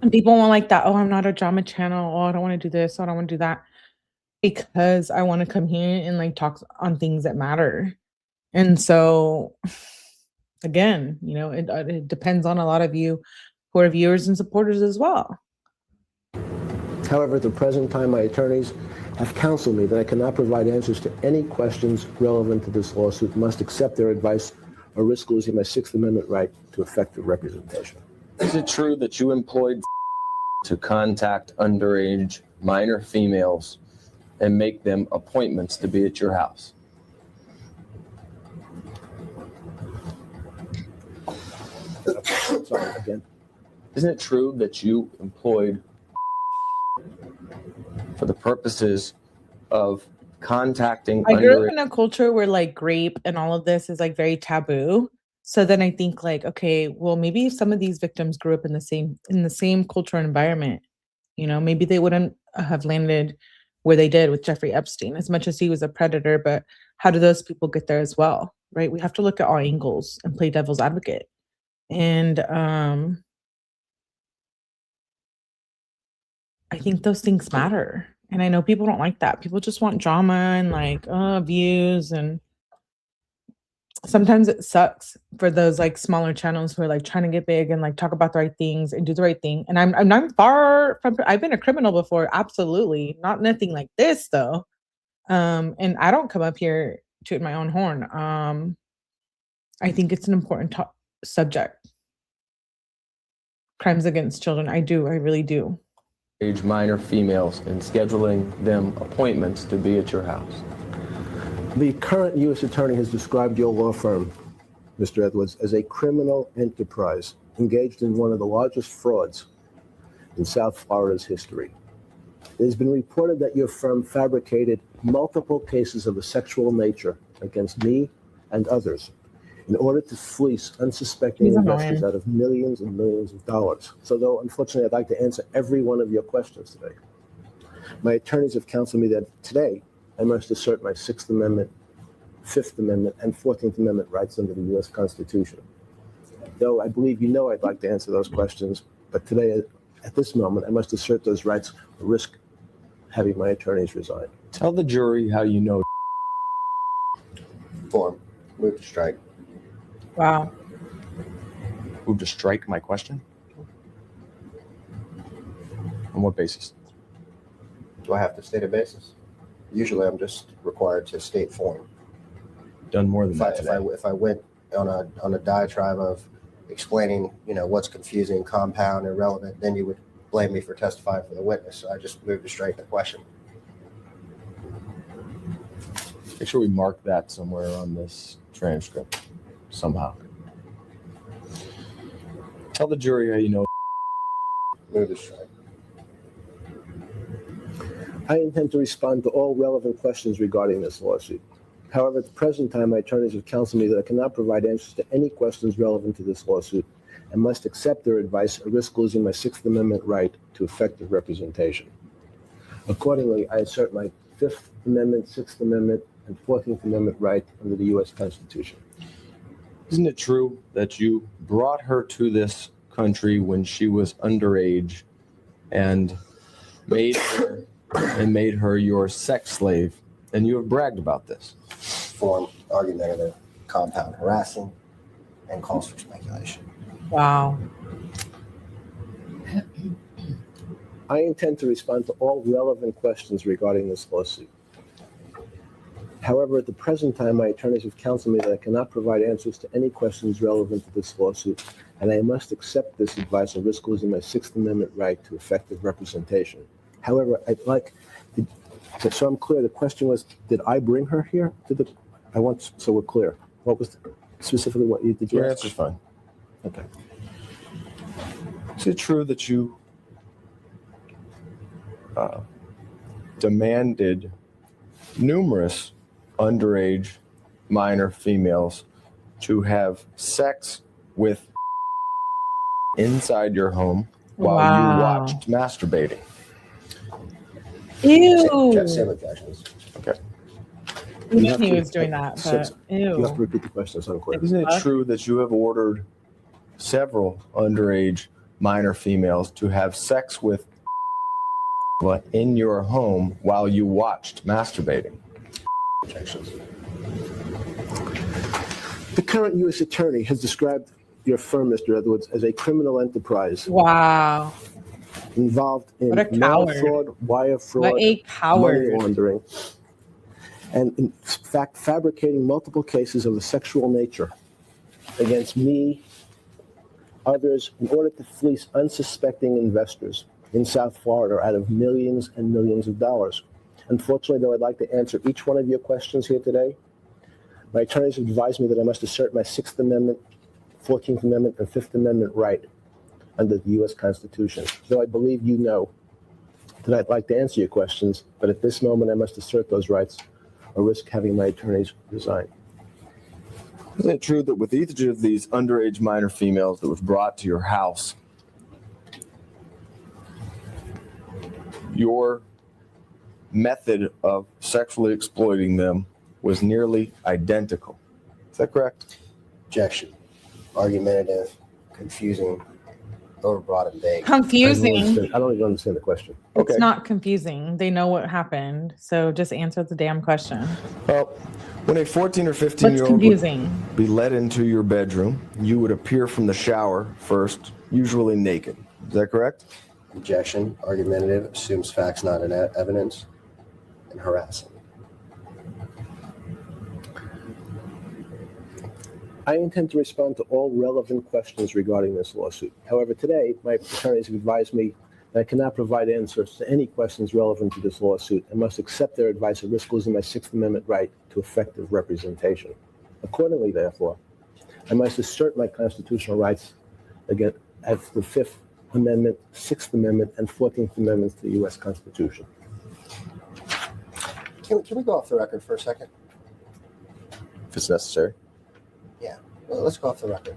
And people won't like that. Oh, I'm not a drama channel. Oh, I don't want to do this. Oh, I don't want to do that. Because I want to come here and like talk on things that matter. And so, again, you know, it depends on a lot of you who are viewers and supporters as well. However, at the present time, my attorneys have counseled me that I cannot provide answers to any questions relevant to this lawsuit, must accept their advice, or risk losing my Sixth Amendment right to effective representation. Is it true that you employed to contact underage minor females and make them appointments to be at your house? Sorry, again. Isn't it true that you employed for the purposes of contacting I grew up underage? in a culture where like rape and all of this is like very taboo. So then I think like, okay, well, maybe if some of these victims grew up in the same cultural environment, you know, maybe they wouldn't have landed where they did with Jeffrey Epstein, as much as he was a predator. But how do those people get there as well, right? We have to look at all angles and play devil's advocate. And I think those things matter. And I know people don't like that. People just want drama and like views, and sometimes it sucks for those like smaller channels who are like trying to get big and like talk about the right things and do the right thing. And I'm far from, I've been a criminal before, absolutely. Not nothing like this though. And I don't come up here to my own horn. I think it's an important subject. Crimes against children. I really do. age minor females and scheduling them appointments to be at your house? The current U.S. Attorney has described your law firm, Mr. Edwards, as a criminal enterprise engaged in one of the largest frauds in South Florida's history. It has been reported that your firm fabricated multiple cases of a sexual nature against me and others in order to fleece unsuspecting He's investors annoying. out of millions and millions of dollars. So though, unfortunately, I'd like to answer every one of your questions today. My attorneys have counseled me that today I must assert my Sixth Amendment, Fifth Amendment, and 14th Amendment rights under the U.S. Constitution. Though I believe you know I'd like to answer those questions, but today, at this moment, I must assert those rights or risk having my attorneys resign. Tell the jury how you know. Form. Move to strike. Wow. Move to strike my question? On what basis? Do I have to state a basis? Usually I'm just required to state form. Done more than that today. If I went on a diatribe of explaining, what's confusing, compound, irrelevant, then you would blame me for testifying for the witness. So I just moved to strike the question. Make sure we mark that somewhere on this transcript somehow. Tell the jury how you know. Move to strike. I intend to respond to all relevant questions regarding this lawsuit. However, at the present time, my attorneys have counseled me that I cannot provide answers to any questions relevant to this lawsuit and must accept their advice or risk losing my Sixth Amendment right to effective representation. Accordingly, I assert my Fifth Amendment, Sixth Amendment, and 14th Amendment right under the U.S. Constitution. Isn't it true that you brought her to this country when she was underage and made her your sex slave? And you have bragged about this. Form, argumentative, compound, harassing, and calls for speculation. Wow. I intend to respond to all relevant questions regarding this lawsuit. However, at the present time, my attorneys have counseled me that I cannot provide answers to any questions relevant to this lawsuit, and I must accept this advice and risk losing my Sixth Amendment right to effective representation. However, I'd like, so I'm clear, the question was, did I bring her here? So we're clear. What was specifically what did you Your ask? answer's fine. Okay. Is it true that you demanded numerous underage minor females to have sex with inside your home while you Wow. watched masturbating? Ew. Same objections. Okay. We You knew have he to- was doing that, Six. but You have to ew. repeat the question, it's unclear. Isn't it true that you have ordered several underage minor females to have sex with in your home while you watched masturbating? Objections. The current U.S. Attorney has described your firm, Mr. Edwards, as a criminal enterprise Wow. involved in What a mail coward. fraud, wire fraud, What a money coward. laundering, and in fact fabricating multiple cases of a sexual nature against me, others, in order to fleece unsuspecting investors in South Florida out of millions and millions of dollars. Unfortunately, though, I'd like to answer each one of your questions here today. My attorneys have advised me that I must assert my Sixth Amendment, 14th Amendment, and Fifth Amendment right under the U.S. Constitution. Though I believe you know that I'd like to answer your questions, but at this moment I must assert those rights or risk having my attorneys resign. Isn't it true that with each of these underage minor females that was brought to your house, your method of sexually exploiting them was nearly identical? Is that correct? Objection. Argumentative, confusing, overbroad, and vague. Confusing. I don't even understand the question. Okay. It's not confusing. They know what happened. So just answer the damn question. Well, when a 14 or What's 15-year-old would confusing? be led into your bedroom, you would appear from the shower first, usually naked. Is that correct? Objection. Argumentative, assumes facts not in evidence, and harassing. I intend to respond to all relevant questions regarding this lawsuit. However, today, my attorneys have advised me that I cannot provide answers to any questions relevant to this lawsuit and must accept their advice at risk losing my Sixth Amendment right to effective representation. Accordingly, therefore, I must assert my constitutional rights against the Fifth Amendment, Sixth Amendment, and 14th Amendments to the U.S. Constitution. Can we go off the record for a second? If it's necessary. Well, let's go off the record.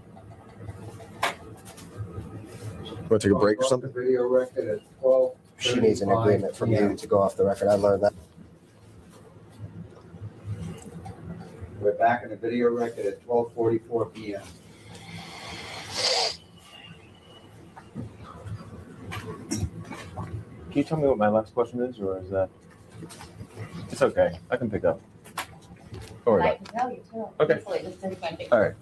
Want to take a break or Off something? The video record at 12:35 She needs an agreement from you to go off the record. I learned that. We're back in the video record at 12:44 p.m. Can you tell me what my last question is, or is that? It's okay. I can pick up. Don't worry I about can tell you too. Okay. Hopefully this is going to be. it. All right.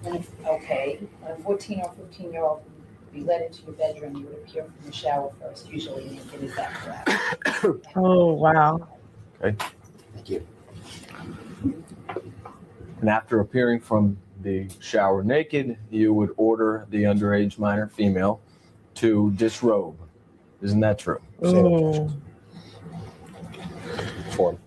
And it's okay, when a 14 or 15-year-old would be led into your bedroom, you would appear from the shower first, usually naked. Is that correct? Oh, wow. Thank you. And after appearing from the shower naked, you would order the underage minor female to disrobe. Isn't that true? Oh. Form.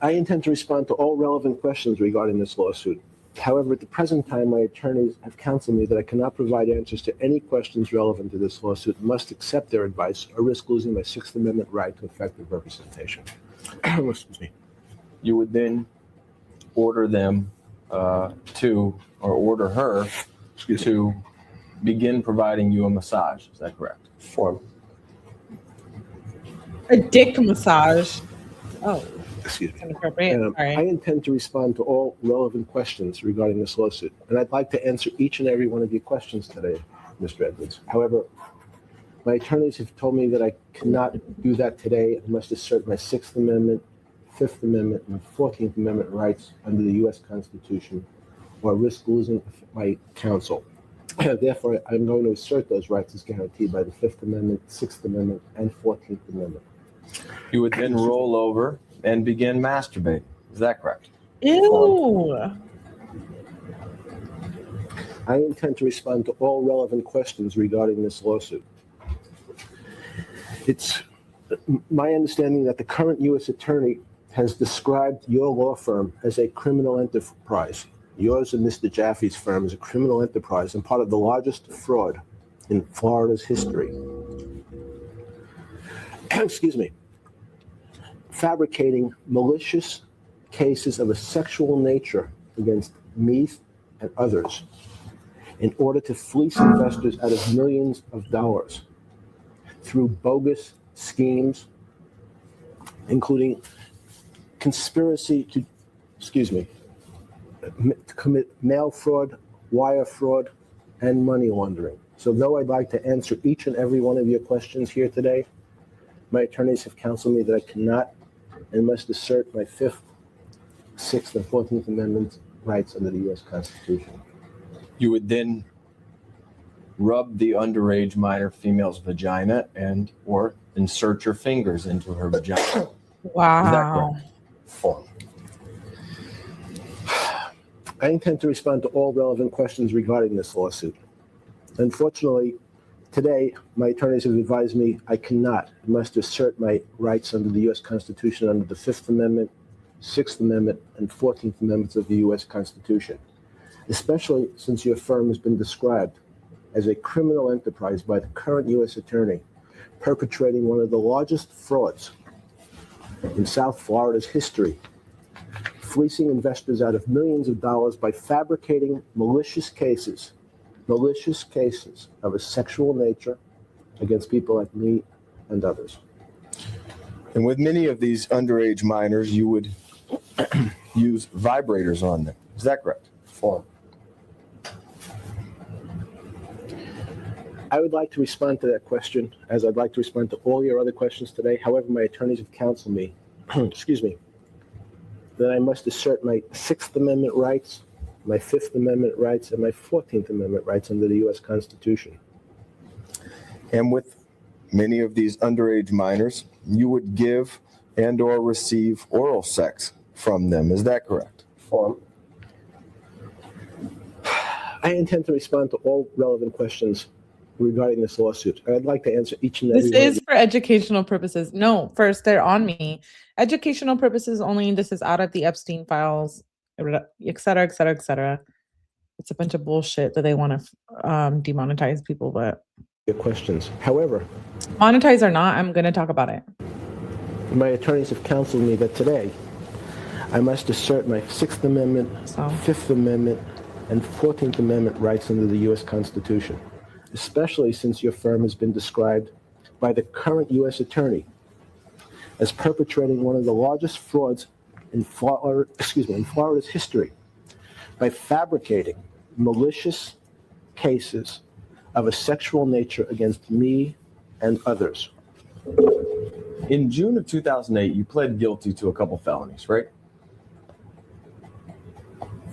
I intend to respond to all relevant questions regarding this lawsuit. However, at the present time, my attorneys have counseled me that I cannot provide answers to any questions relevant to this lawsuit and must accept their advice or risk losing my Sixth Amendment right to effective representation. Excuse me. You would then order them order her to begin providing you a massage. Is that correct? Form. A dick massage. Oh, Excuse me. inappropriate. I Sorry. intend to respond to all relevant questions regarding this lawsuit, and I'd like to answer each and every one of your questions today, Mr. Edwards. However, my attorneys have told me that I cannot do that today. I must assert my Sixth Amendment, Fifth Amendment, and 14th Amendment rights under the U.S. Constitution, or risk losing my counsel. Therefore, I'm going to assert those rights as guaranteed by the Fifth Amendment, Sixth Amendment, and 14th Amendment. You would then roll over and begin masturbating. Is that correct? Ew. I intend to respond to all relevant questions regarding this lawsuit. It's my understanding that the current U.S. Attorney has described your law firm as a criminal enterprise. Yours and Mr. Jaffe's firm is a criminal enterprise and part of the largest fraud in Florida's history. Excuse me. Fabricating malicious cases of a sexual nature against me and others in order to fleece investors out of millions of dollars through bogus schemes, including conspiracy to commit mail fraud, wire fraud, and money laundering. So though I'd like to answer each and every one of your questions here today, my attorneys have counseled me that I cannot and must assert my Fifth, Sixth, and 14th Amendment rights under the U.S. Constitution. You would then rub the underage minor female's vagina and or insert your fingers into her vagina. Is that Wow. correct? Form. I intend to respond to all relevant questions regarding this lawsuit. Unfortunately, today, my attorneys have advised me I cannot and must assert my rights under the U.S. Constitution under the Fifth Amendment, Sixth Amendment, and 14th Amendments of the U.S. Constitution, especially since your firm has been described as a criminal enterprise by the current U.S. Attorney, perpetrating one of the largest frauds in South Florida's history, fleecing investors out of millions of dollars by fabricating malicious cases of a sexual nature against people like me and others. And with many of these underage minors, you would use vibrators on them. Is that correct? Form. I would like to respond to that question, as I'd like to respond to all your other questions today. However, my attorneys have counseled me, that I must assert my Sixth Amendment rights, my Fifth Amendment rights, and my 14th Amendment rights under the U.S. Constitution. And with many of these underage minors, you would give and/or receive oral sex from them. Is that correct? Form. I intend to respond to all relevant questions regarding this lawsuit. And I'd like to answer each and every This one of is for educational purposes. No, first, they're on me. Educational purposes only. This is out of the Epstein files, et cetera, et cetera, et cetera. It's a bunch of bullshit that they want to demonetize people, but your questions. However, monetize or not, I'm going to talk about it. my attorneys have counseled me that today I must assert my 6th Amendment, So 5th Amendment, and 14th Amendment rights under the U.S. Constitution, especially since your firm has been described by the current U.S. Attorney as perpetrating one of the largest frauds in Florida's history by fabricating malicious cases of a sexual nature against me and others. In June of 2008, you pled guilty to a couple felonies, right?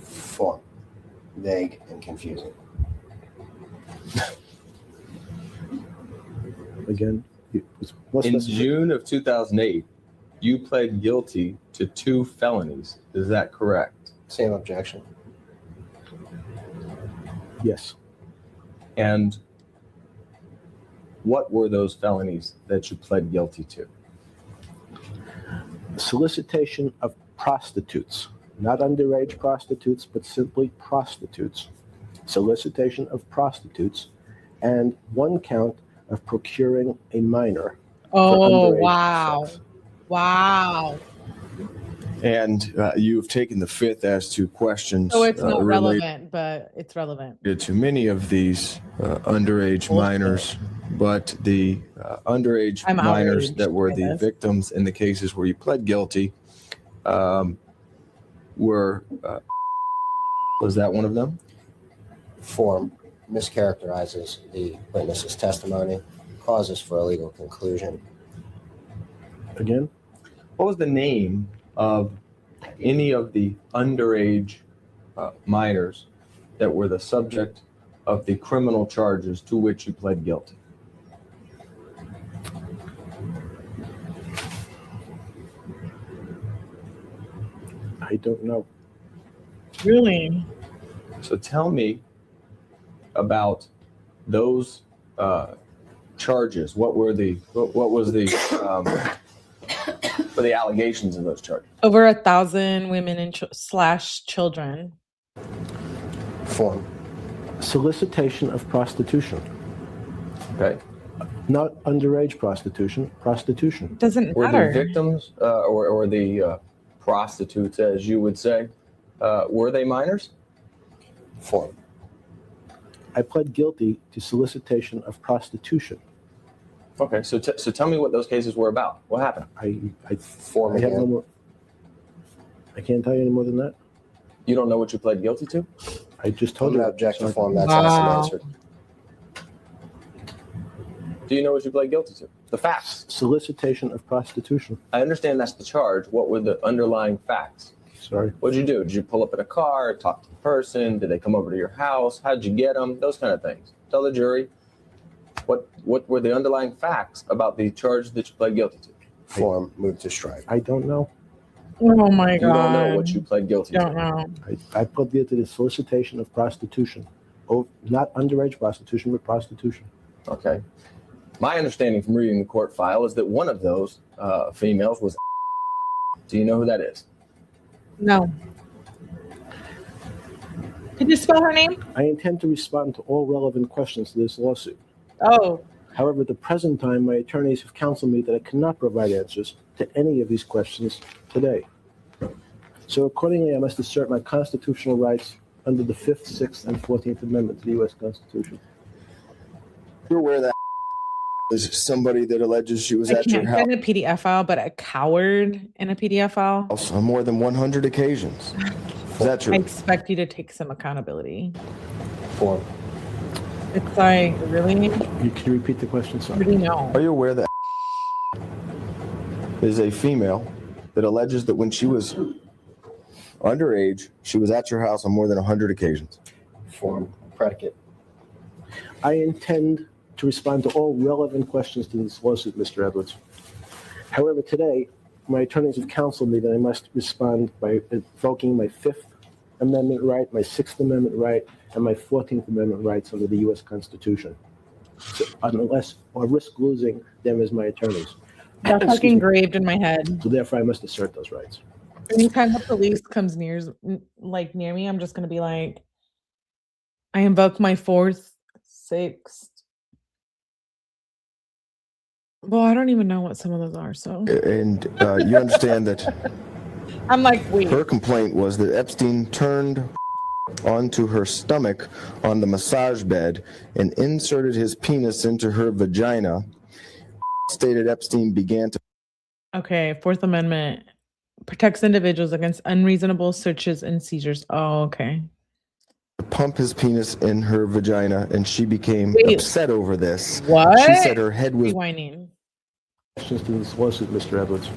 Form. Vague and confusing. Again, what's In necessary? June of 2008, you pled guilty to 2 felonies. Is that correct? Same objection. Yes. And what were those felonies that you pled guilty to? Solicitation of prostitutes, not underage prostitutes, but simply prostitutes. Solicitation of prostitutes, and 1 count of procuring a minor. oh, underage wow. sex. Wow. And you've taken the 5th as to questions So it's not related relevant, but it's relevant. to many of these underage minors, but the underage I'm minors outraged that were by the this. victims in the cases where you pled guilty were, was that one of them? Form mischaracterizes the witness's testimony, causes for a legal conclusion. Again, What was the name of any of the underage minors that were the subject of the criminal charges to which you pled guilty? I don't know. Really? So tell me about those charges. What was the for the allegations of those charges? Over 1,000 women and slash children. Form. Solicitation of prostitution, Okay. not underage prostitution, prostitution. Doesn't Were the matter. victims or the prostitutes, as you would say, were they minors? Form. I pled guilty to solicitation of prostitution. Okay. So tell me what those cases were about. What happened? I Form have no again. more. I can't tell you any more than that. You don't know what you pled guilty to? I just I'm told you. going to object to So- form. That's Wow. answered. Do you know what you pled guilty to? The facts. Solicitation of prostitution. I understand that's the charge. What were the underlying facts? Sorry. What did you do? Did you pull up in a car, talk to the person? Did they come over to your house? How did you get them? Those kind of things. Tell the jury what were the underlying facts about the charge that you pled guilty to. Form. Move to strike. I don't know. Oh my You God. don't know what you pled guilty Don't to. know. I pled guilty to solicitation of prostitution. Oh, not underage prostitution, but prostitution. Okay. My understanding from reading the court file is that one of those females was. Do you know who that is? No. Could you spell her name? I intend to respond to all relevant questions to this lawsuit. Oh, However, at the present time, my attorneys have counseled me that I cannot provide answers to any of these questions today. So accordingly, I must assert my constitutional rights under the 5th, 6th, and 14th Amendment to the U.S. Constitution. You're aware that is somebody that alleges she was I at your can't house send a PDF file, but a coward in a PDF file. on more than 100 occasions. Is that I true? expect you to take some accountability. Form. It's like, really? Can you repeat the question, I sorry? already know. Are you aware that is a female that alleges that when she was underage, she was at your house on more than 100 occasions? Form. Predicate. I intend to respond to all relevant questions to this lawsuit, Mr. Edwards. However, today, my attorneys have counseled me that I must respond by invoking my Fifth Amendment right, my Sixth Amendment right, and my 14th Amendment rights under the U.S. Constitution. So, unless or risk losing them as my attorneys. That's Excuse fucking me. engraved in my head. So therefore, I must assert those rights. Anytime the police comes near me, I'm just gonna be like, I invoke my fourth, sixth. Well, I don't even know what some of those are, so And you understand that I'm like, wait. her complaint was that Epstein turned onto her stomach on the massage bed and inserted his penis into her vagina. Stated Epstein began to Okay, Fourth Amendment protects individuals against unreasonable searches and seizures. Oh, okay. pump his penis in her vagina, and she became Wait. upset over this. What? She said her head was Rewinding. Questions to this lawsuit, Mr. Edwards.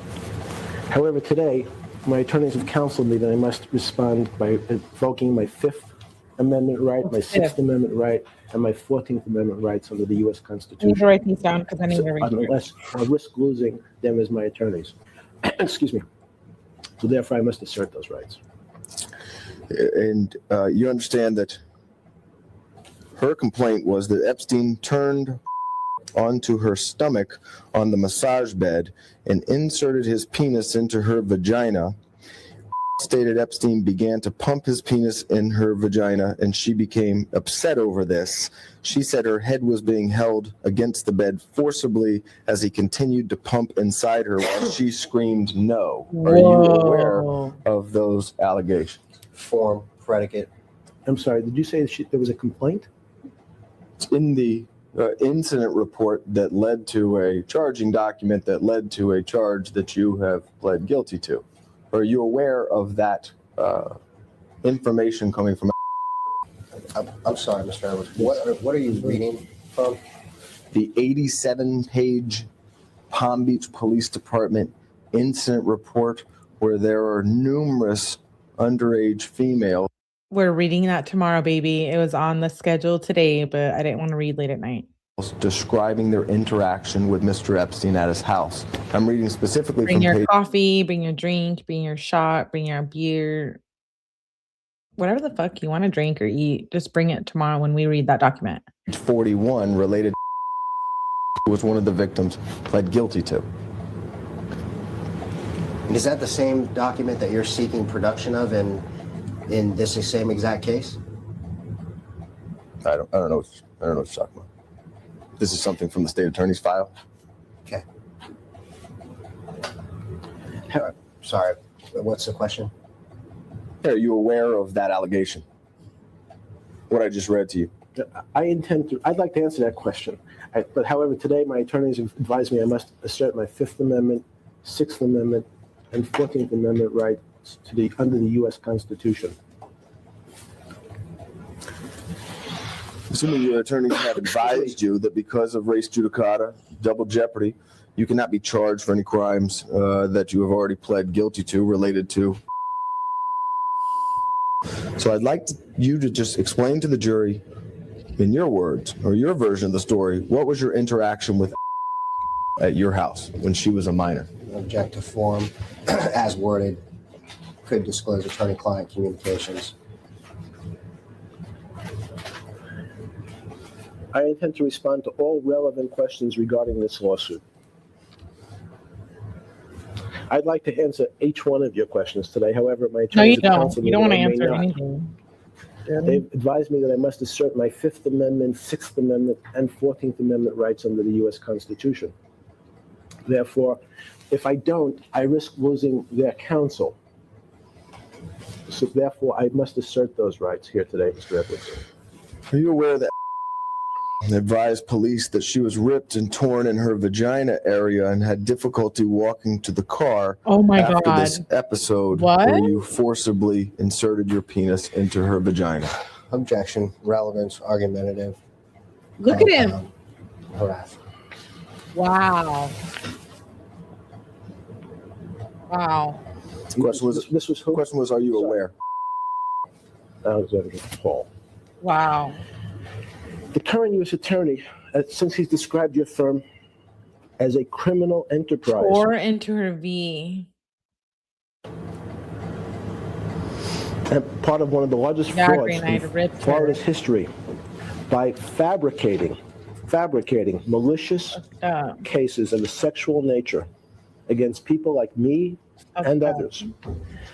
However, today, my attorneys have counseled me that I must respond by invoking my Fifth Amendment right, my Sixth Amendment right, and my 14th Amendment rights under the U.S. I Constitution. need to write these down because I need to read it. Unless I risk losing them as my attorneys. Excuse me. So therefore, I must assert those rights. and you understand that her complaint was that Epstein turned onto her stomach on the massage bed and inserted his penis into her vagina. Stated Epstein began to pump his penis in her vagina, and she became upset over this. She said her head was being held against the bed forcibly as he continued to pump inside her while she screamed no. Are you aware of those allegations? Form, predicate. I'm sorry, did you say there was a complaint? It's in the incident report that led to a charging document that led to a charge that you have pled guilty to. Are you aware of that information coming from? I'm sorry, Mr. Edwards. What are you reading from? The 87-page Palm Beach Police Department incident report where there are numerous underage females. We're reading that tomorrow, baby. It was on the schedule today, but I didn't want to read late at night. Describing their interaction with Mr. Epstein at his house. I'm reading specifically Bring from your page coffee, bring your drink, bring your shot, bring your beer. Whatever the fuck you want to drink or eat, just bring it tomorrow when we read that document. 41 related who was one of the victims pled guilty to. And is that the same document that you're seeking production of in this same exact case? I don't know what you're talking about. This is something from the state attorney's file. Okay. Sorry, what's the question? Are you aware of that allegation? What I just read to you. I'd like to answer that question. But however, today my attorneys have advised me I must assert my Fifth Amendment, Sixth Amendment, and 14th Amendment rights under the U.S. Constitution. Assuming your attorneys have advised you that because of res judicata, double jeopardy, you cannot be charged for any crimes that you have already pled guilty to related to. So I'd like you to just explain to the jury, in your words, or your version of the story, what was your interaction with at your house when she was a minor? Object to form, as worded, could disclose attorney-client communications. I intend to respond to all relevant questions regarding this lawsuit. I'd like to answer each one of your questions today. However, my No, you attorneys have don't. counseled You me don't that want to I may answer not. anything. They've advised me that I must assert my Fifth Amendment, Sixth Amendment, and 14th Amendment rights under the U.S. Constitution. Therefore, if I don't, I risk losing their counsel. So therefore, I must assert those rights here today, Mr. Edwards. Are you aware that advised police that she was ripped and torn in her vagina area and had difficulty walking to the car Oh my after God. this episode What? where you forcibly inserted your penis into her vagina? Objection, relevance, argumentative. Look at him. Harass. Wow. Wow. The question was, This was who? question was, are you aware? Alexander Paul. Wow. The current U.S. attorney, since he's described your firm as a criminal enterprise. Or into her V. And part of one of the largest Yeah, frauds Green Knight in ripped her. Florida's history by fabricating malicious cases of a sexual nature against people like me and others,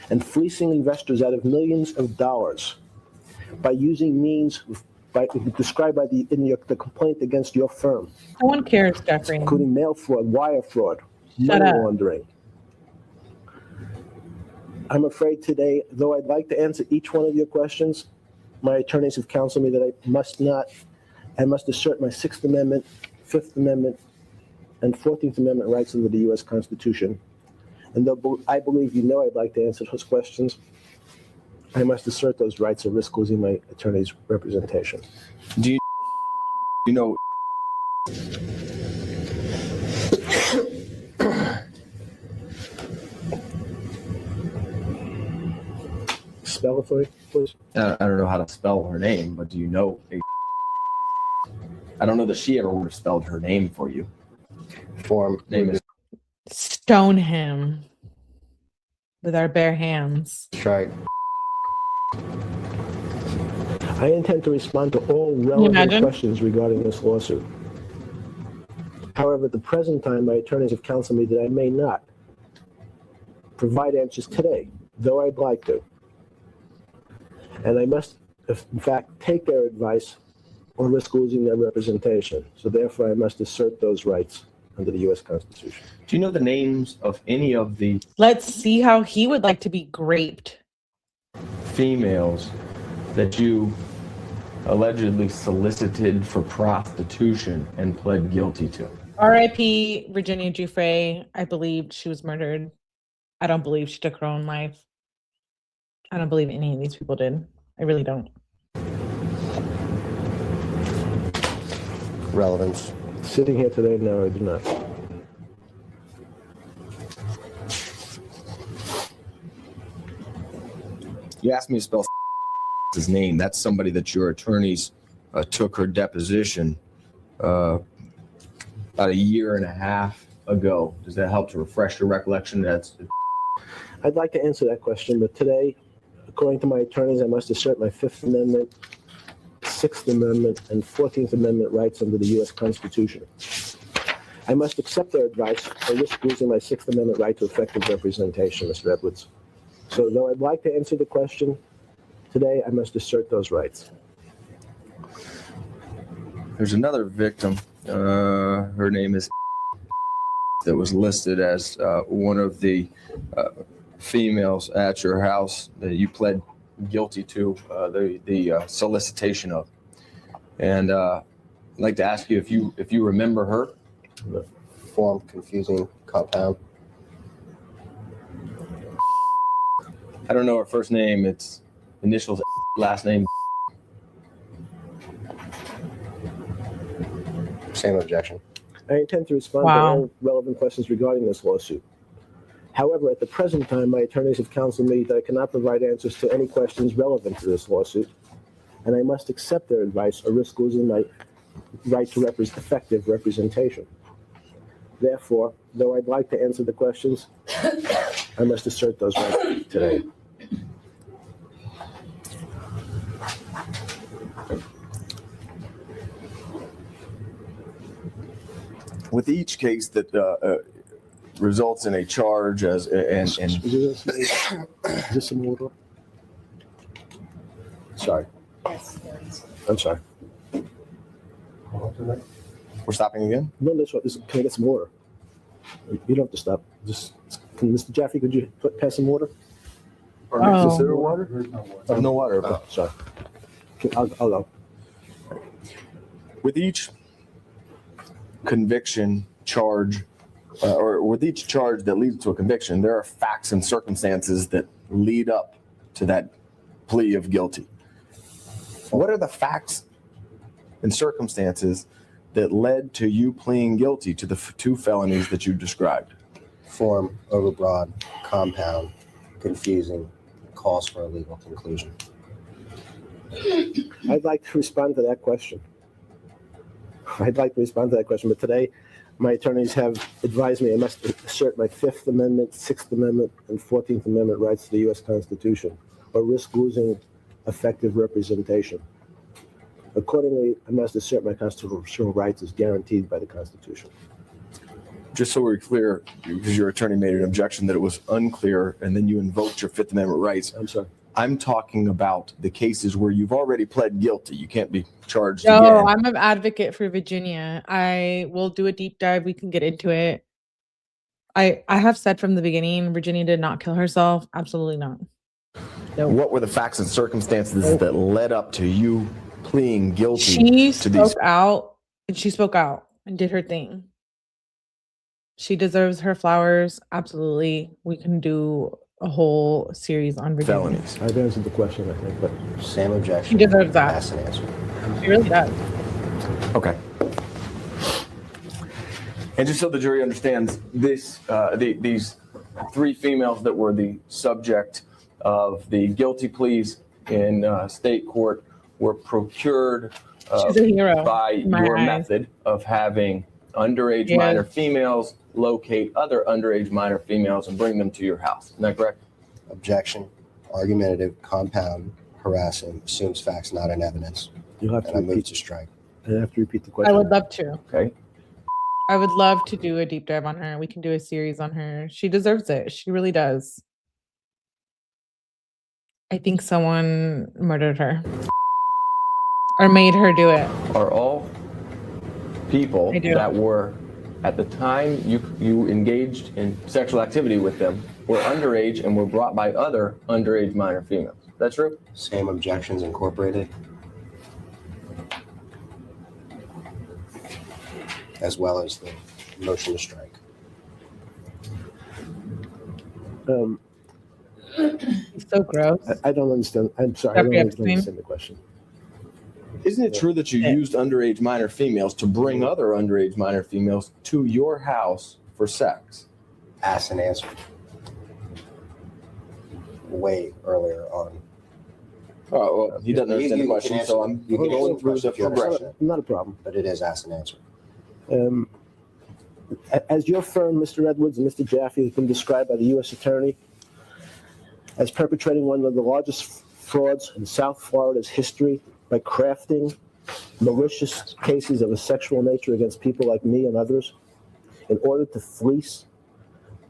and fleecing investors out of millions of dollars by using means described in the complaint against your firm, No one cares, Jeffrey. including mail fraud, wire fraud, Shut money up. laundering. I'm afraid today, though I'd like to answer each one of your questions, my attorneys have counseled me that I must assert my Sixth Amendment, Fifth Amendment, and 14th Amendment rights under the U.S. Constitution. And though I believe you know I'd like to answer those questions, I must assert those rights or risk losing my attorney's representation. Do you know? Spell it for me, please. I don't know how to spell her name, but do you know? I don't know that she ever would have spelled her name for you. Form. Name is Stone him with our bare hands. That's right. I intend to respond to all you relevant imagine? questions regarding this lawsuit. However, at the present time, my attorneys have counseled me that I may not provide answers today, though I'd like to. And I must, in fact, take their advice or risk losing their representation. So therefore, I must assert those rights under the U.S. Constitution. Do you know the names of any of the Let's see how he would like to be graped. females that you allegedly solicited for prostitution and pled guilty to? R.I.P. Virginia Giuffre. I believe she was murdered. I don't believe she took her own life. I don't believe any of these people did. I really don't. Relevance. Sitting here today, no, I do not. You asked me to spell his name. That's somebody that your attorneys took her deposition about a year and a half ago. Does that help to refresh your recollection? That's I'd like to answer that question, but today, according to my attorneys, I must assert my Fifth Amendment, Sixth Amendment, and 14th Amendment rights under the U.S. Constitution. I must accept their advice or risk losing my Sixth Amendment right to effective representation, Mr. Edwards. So though I'd like to answer the question today, I must assert those rights. There's another victim. Her name is that was listed as one of the females at your house that you pled guilty to the solicitation of. And I'd like to ask you if you remember her. Form. Confusing. Compound. I don't know her first name. It's initials, last name. Same objection. I intend to respond to all relevant questions regarding this lawsuit. However, at the present time, my attorneys have counseled me that I cannot provide answers to any questions relevant to this lawsuit, and I must accept their advice or risk losing my right to effective representation. Therefore, though I'd like to answer the questions, I must assert those rights today. With each case that results in a charge as Is this some water? Sorry. Yes, there is. I'm sorry. we're stopping again. No, that's what. Can I get some water? You don't have to stop. Mr. Jeffrey, could you pass some water? Oh. Is there water? There's no water. Oh, sorry. I'll go. With each conviction charge, or with each charge that leads to a conviction, there are facts and circumstances that lead up to that plea of guilty. What are the facts and circumstances that led to you pleading guilty to the two felonies that you described? Form, overbroad, compound, confusing, calls for a legal conclusion. I'd like to respond to that question. But today My attorneys have advised me I must assert my Fifth Amendment, Sixth Amendment, and 14th Amendment rights to the U.S. Constitution, or risk losing effective representation. Accordingly, I must assert my constitutional rights as guaranteed by the Constitution. Just so we're clear, because your attorney made an objection that it was unclear, and then you invoked your Fifth Amendment rights. I'm sorry. I'm talking about the cases where you've already pled guilty. You can't be charged No, again. I'm an advocate for Virginia. I will do a deep dive. We can get into it. I have said from the beginning, Virginia did not kill herself. Absolutely not. No. What were the facts and circumstances that led up to you pleading guilty She to these? spoke out, and she spoke out and did her thing. She deserves her flowers. Absolutely. We can do a whole series on Virginia. Felonies. I've answered the question, I think, but Same objection. She deserves that. Ask and answer. She really does. Okay. And just so the jury understands, these three females that were the subject of the guilty pleas in state court were procured She's a hero by in my your eyes. method of having underage Yeah. minor females locate other underage minor females and bring them to your house. Isn't that correct? Objection, argumentative, compound, harassing, assumes facts not in evidence, you'll have and to I move repeat. to strike. I have to repeat the I question. would love to. Okay. I would love to do a deep dive on her. We can do a series on her. She deserves it. She really does. I think someone murdered her or made her do it. Are all people I do. that were at the time you engaged in sexual activity with them were underage and were brought by other underage minor females? That's true? Same objections incorporated, as well as the motion to strike. It's so gross. I don't understand. I'm sorry. I don't Jeffrey Epstein. understand the question. Isn't it true that you used underage minor females to bring other underage minor females to your house for sex? Ask and answer. Way earlier on. Oh, well, he doesn't understand the You can question, answer- so I'm you can going answer through the if you understand. progression. Not a problem. But it is ask and answer. As your firm, Mr. Edwards and Mr. Jaffe, has been described by the U.S. Attorney as perpetrating one of the largest frauds in South Florida's history by crafting malicious cases of a sexual nature against people like me and others in order to fleece,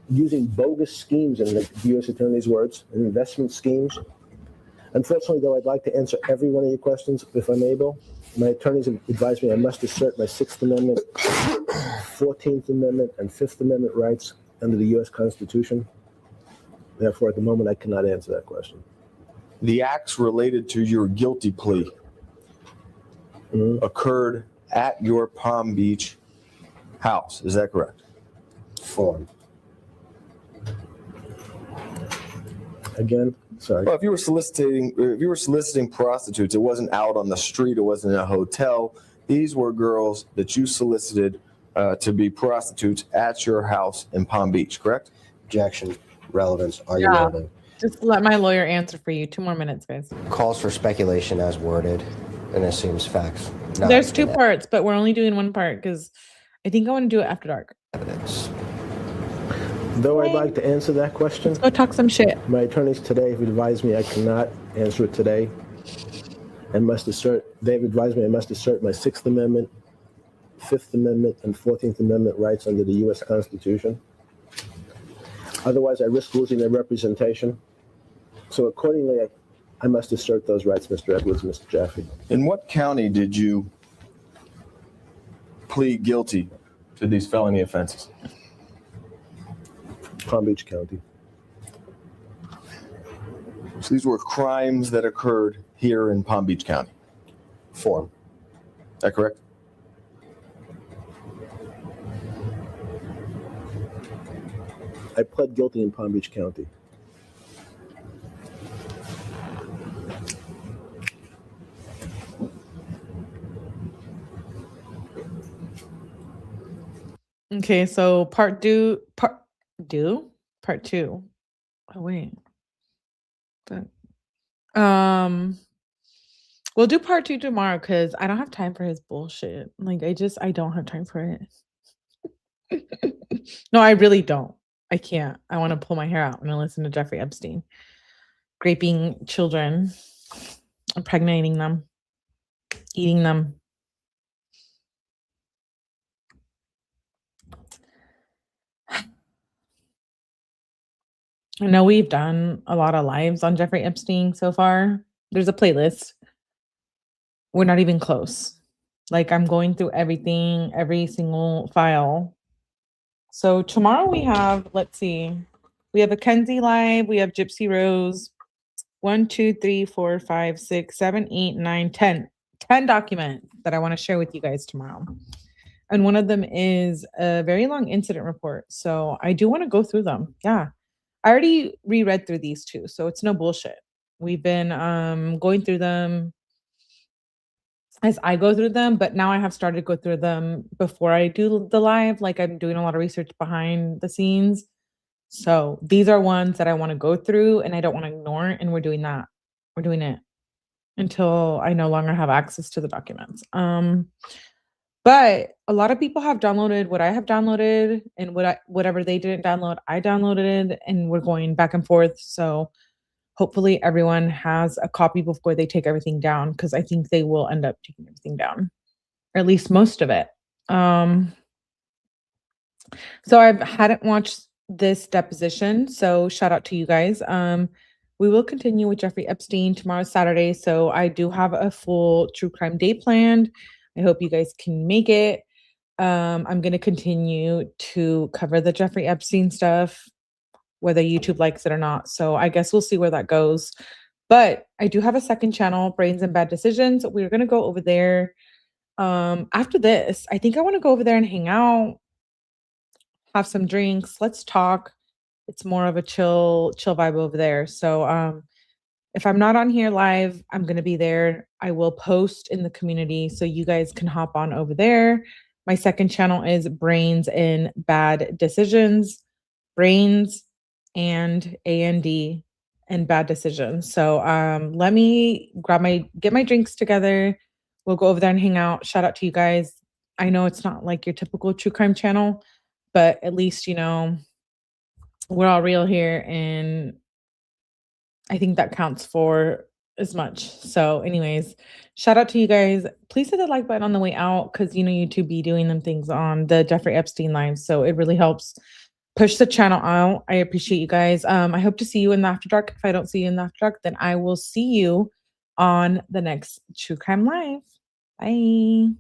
using bogus schemes, in the U.S. Attorney's words, and investment schemes. Unfortunately, though, I'd like to answer every one of your questions if I'm able. My attorneys have advised me I must assert my Sixth Amendment, 14th Amendment, and Fifth Amendment rights under the U.S. Constitution. Therefore, at the moment, I cannot answer that question. The acts related to your guilty plea occurred at your Palm Beach house. Is that correct? Form. Again, sorry. Well, if you were soliciting prostitutes, it wasn't out on the street. It wasn't in a hotel. These were girls that you solicited to be prostitutes at your house in Palm Beach, correct? Objection, relevance, argumentative. Just let my lawyer answer for you. 2 more minutes, guys. Calls for speculation as worded and assumes facts. Not There's 2 in parts, but we're only doing 1 part because I think I want to do it after dark. evidence. Though I'd like to answer that question, Go talk some shit. my attorneys today have advised me I cannot answer it today and they've advised me I must assert my Sixth Amendment, Fifth Amendment, and 14th Amendment rights under the U.S. Constitution. Otherwise, I risk losing their representation. So accordingly, I must assert those rights, Mr. Edwards and Mr. Jaffe. In what county did you plead guilty to these felony offenses? Palm Beach County. So these were crimes that occurred here in Palm Beach County. Form. Is that correct? I pled guilty in Palm Beach County. Okay, so part two. Oh wait. But, we'll do part 2 tomorrow because I don't have time for his bullshit. Like I don't have time for it. No, I really don't. I can't. I want to pull my hair out when I listen to Jeffrey Epstein. Raping children, impregnating them, eating them. I know we've done a lot of lives on Jeffrey Epstein so far. There's a playlist. We're not even close. Like, I'm going through everything, every single file. So tomorrow we have, let's see, we have a 𝗠𝗲𝗹𝗆𝗆𝗆 live. We have Gypsy Rose. 1, 2, 3, 4, 5, 6, 7, 8, 9, 10. 10 documents that I want to share with you guys tomorrow. And one of them is a very long incident report. So I do want to go through them. Yeah. I already reread through these two, so it's no bullshit. We've been going through them as I go through them, but now I have started to go through them before I do the live. Like, I'm doing a lot of research behind the scenes. So these are ones that I want to go through and I don't want to ignore, and we're doing that. We're doing it until I no longer have access to the documents. But a lot of people have downloaded what I have downloaded, and whatever they didn't download, I downloaded, and we're going back and forth. So hopefully everyone has a copy before they take everything down, because I think they will end up taking everything down, or at least most of it. So I hadn't watched this deposition, so shout out to you guys. We will continue with Jeffrey Epstein tomorrow, Saturday. So I do have a full true crime day planned. I hope you guys can make it. I'm going to continue to cover the Jeffrey Epstein stuff, whether YouTube likes it or not. So I guess we'll see where that goes. But I do have a second channel, Brains and Bad Decisions. We're going to go over there. After this, I think I want to go over there and hang out, have some drinks. Let's talk. It's more of a chill vibe over there. So if I'm not on here live, I'm going to be there. I will post in the community so you guys can hop on over there. My second channel is Brains and Bad Decisions. Brains and A&D and Bad Decisions. So let me get my drinks together. We'll go over there and hang out. Shout out to you guys. I know it's not like your typical true crime channel, but at least, you know, we're all real here, and I think that counts for as much. So anyways, shout out to you guys. Please hit the like button on the way out, because, you know, YouTube be doing them things on the Jeffrey Epstein live. So it really helps push the channel out. I appreciate you guys. I hope to see you in the After Dark. If I don't see you in the After Dark, then I will see you on the next True Crime Live. Bye.